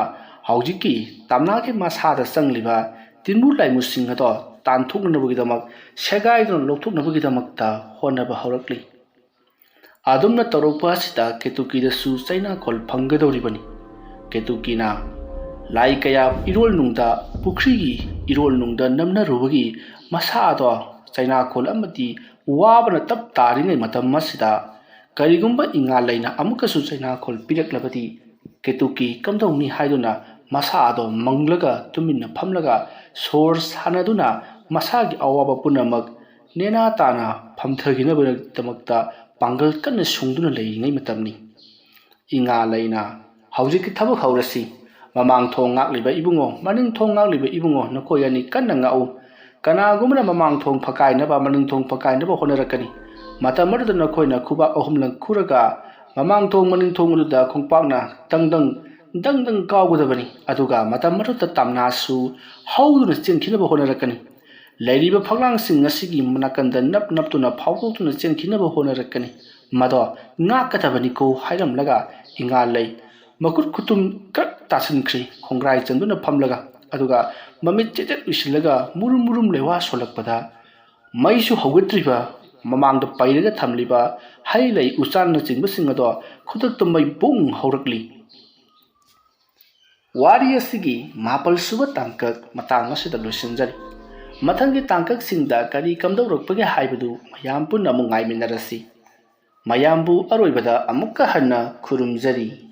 ꯍꯧꯖꯤꯛꯀꯤ ꯇꯝꯅꯥꯒꯤ ꯃꯁꯥꯗ ꯆꯪꯂꯤꯕ ꯇꯤꯟꯕꯨ ꯂꯥꯏꯃꯨꯁꯤꯡ ꯑꯗꯣ ꯇꯥꯟꯊꯣꯛꯅꯕꯒꯤꯗꯃꯛ ꯁꯦꯒꯥꯏꯗꯨꯅ ꯂꯧꯊꯣꯛꯅꯕꯒꯤꯗꯃꯛꯇ ꯍꯣꯠꯅꯕ ꯍꯧꯔꯛꯂꯤ ꯑꯗꯨꯝꯅ ꯇꯧꯔꯛꯄ ꯑꯁꯤꯗ ꯀꯦꯇꯨꯀꯤꯗꯁꯨ ꯆꯩꯅꯥꯈꯣꯜ ꯐꯪꯒꯗꯧꯔꯤꯕꯅꯤ ꯀꯦꯇꯨꯀꯤꯅ ꯂꯥꯏ ꯀꯌꯥ ꯏꯔꯣꯜꯅꯨꯡꯗ ꯄꯨꯈ꯭ꯔꯤꯒꯤ ꯏꯔꯣꯜꯅꯨꯡꯗ ꯅꯝꯅꯔꯨꯕꯒꯤ ꯃꯁꯥ ꯑꯗꯣ ꯆꯩꯅꯥꯈꯣꯜ ꯑꯃꯗꯤ ꯋꯥꯕꯅ ꯇꯞ ꯇꯥꯔꯤꯉꯩ ꯃꯇꯝ ꯑꯁꯤꯗ ꯀꯔꯤꯒꯨꯝꯕ ꯏꯉꯥꯂꯩꯅ ꯑꯃꯨꯛꯀꯁꯨ ꯆꯩꯅꯥꯈꯣꯜ ꯄꯤꯔꯛꯂꯕꯗꯤ ꯀꯦꯇꯨꯀꯤ ꯀꯝꯗꯧꯅꯤ ꯍꯥꯏꯗꯨꯅ ꯃꯁꯥ ꯑꯗꯣ ꯃꯪꯂꯒ ꯇꯨꯃꯤꯟꯅ ꯐꯝꯂꯒ ꯁꯣꯔ ꯁꯥꯟꯅꯗꯨꯅ ꯃꯁꯥꯒꯤ ꯑꯋꯥꯕ ꯄꯨꯝꯅꯃꯛ ꯅꯦꯅꯥ ꯇꯥꯅ ꯐꯝꯊꯈꯤꯅꯕꯒꯤꯗꯃꯛꯇ ꯄꯥꯡꯒꯜ ꯀꯟꯅ ꯁꯨꯡꯗꯨꯅ ꯂꯩꯔꯤꯉꯩ ꯃꯇꯝꯅꯤ ꯏꯉꯥꯂꯩꯅ ꯍꯧꯖꯤꯛꯀꯤ ꯊꯕꯛ ꯍꯧꯔꯁꯤ ꯃꯃꯥꯡ ꯊꯣꯡ ꯉꯥꯛꯂꯤꯕ ꯏꯕꯨꯡꯉꯣ ꯃꯅꯤꯡ ꯊꯣꯡ ꯉꯥꯛꯂꯤꯕ ꯏꯕꯨꯡꯉꯣ ꯅꯈꯣꯏ ꯑꯅꯤ ꯀꯟꯅ ꯉꯥꯛꯎ ꯀꯅꯥꯒꯨꯝꯕꯅ ꯃꯃꯥꯡ ꯊꯣꯡ ꯐꯀꯥꯏꯅꯕ ꯃꯅꯤꯡ ꯊꯣꯡ ꯐꯀꯥꯏꯅꯕ ꯍꯣꯠꯅꯔꯛꯀꯅꯤ ꯃꯇꯝ ꯑꯗꯨꯗ ꯅꯈꯣꯏꯅ ꯈꯨꯕꯥꯛ ꯑꯍꯨꯝꯂꯛ ꯈꯨꯔꯒ ꯃꯃꯥꯡ ꯊꯣꯡ ꯃꯅꯤꯡ ꯊꯣꯡ ꯑꯗꯨꯗ ꯈꯣꯡꯄꯥꯛꯅ ꯗꯪ ꯀꯥꯎꯒꯗꯕꯅꯤ ꯑꯗꯨꯒ ꯃꯇꯝ ꯑꯗꯨꯗ ꯇꯝꯅꯥꯁꯨ ꯍꯧꯗꯨꯅ ꯆꯦꯟꯈꯤꯅꯕ ꯍꯣꯠꯅꯔꯛꯀꯅꯤ ꯂꯩꯔꯤꯕ ꯐꯛꯂꯥꯡꯁꯤꯡ ꯑꯁꯤꯒꯤ ꯅꯥꯀꯟꯗ ꯅꯞꯇꯨꯅ ꯐꯥꯎꯗꯣꯛꯇꯨꯅ ꯆꯦꯟꯈꯤꯅꯕ ꯍꯣꯠꯅꯔꯛꯀꯅꯤ ꯃꯗꯣ ꯉꯥꯛꯀꯗꯕꯅꯤꯀꯣ ꯍꯥꯏꯔꯝꯂꯒ ꯏꯉꯥꯂꯩ ꯃꯈꯨꯠ ꯈꯨꯇꯨꯝ ꯀ꯭ꯔꯛ ꯇꯥꯁꯤꯟꯈ꯭ꯔꯤ ꯈꯣꯡꯒ꯭ꯔꯥꯏ ꯆꯟꯗꯨꯅ ꯐꯝꯂꯒ ꯑꯗꯨꯒ ꯃꯃꯤꯠ ꯆꯦꯆꯦꯠ ꯎꯏꯁꯤꯜꯂꯒ ꯃꯨꯔꯨꯝ ꯂꯩꯋꯥ ꯁꯣꯜꯂꯛꯄꯗ ꯃꯩꯁꯨ ꯍꯧꯒꯠꯇ꯭ꯔꯤꯕ ꯃꯃꯥꯡꯗ ꯄꯩꯔꯒ ꯊꯝꯂꯤꯕ ꯍꯩ ꯂꯩ ꯎꯆꯥꯟꯅꯆꯤꯡꯕꯁꯤꯡ ꯑꯗꯣ ꯈꯨꯗꯛꯇ ꯃꯩ ꯕꯨꯡ ꯍꯧꯔꯛꯂꯤ ꯋꯥꯔꯤ ꯑꯁꯤꯒꯤ ꯃꯥꯄꯜ ꯁꯨꯕ ꯇꯥꯡꯀꯛ ꯃꯇꯥꯡ ꯑꯁꯤꯗ ꯂꯣꯏꯁꯤꯟꯖꯔꯤ ꯃꯊꯪꯒꯤ ꯇꯥꯡꯀꯛꯁꯤꯡꯗ ꯀꯔꯤ ꯀꯝꯗꯧꯔꯛꯄꯒꯦ ꯍꯥꯏꯕꯗꯨ ꯃꯌꯥꯝ ꯄꯨꯟꯅ ꯑꯃꯨꯛ ꯉꯥꯏꯃꯤꯟꯅꯔꯁꯤ ꯃꯌꯥꯝꯕꯨ ꯑꯔꯣꯏꯕꯗ ꯑꯃꯨꯛꯀ ꯍꯟꯅ ꯈꯨꯔꯨꯝꯖꯔꯤ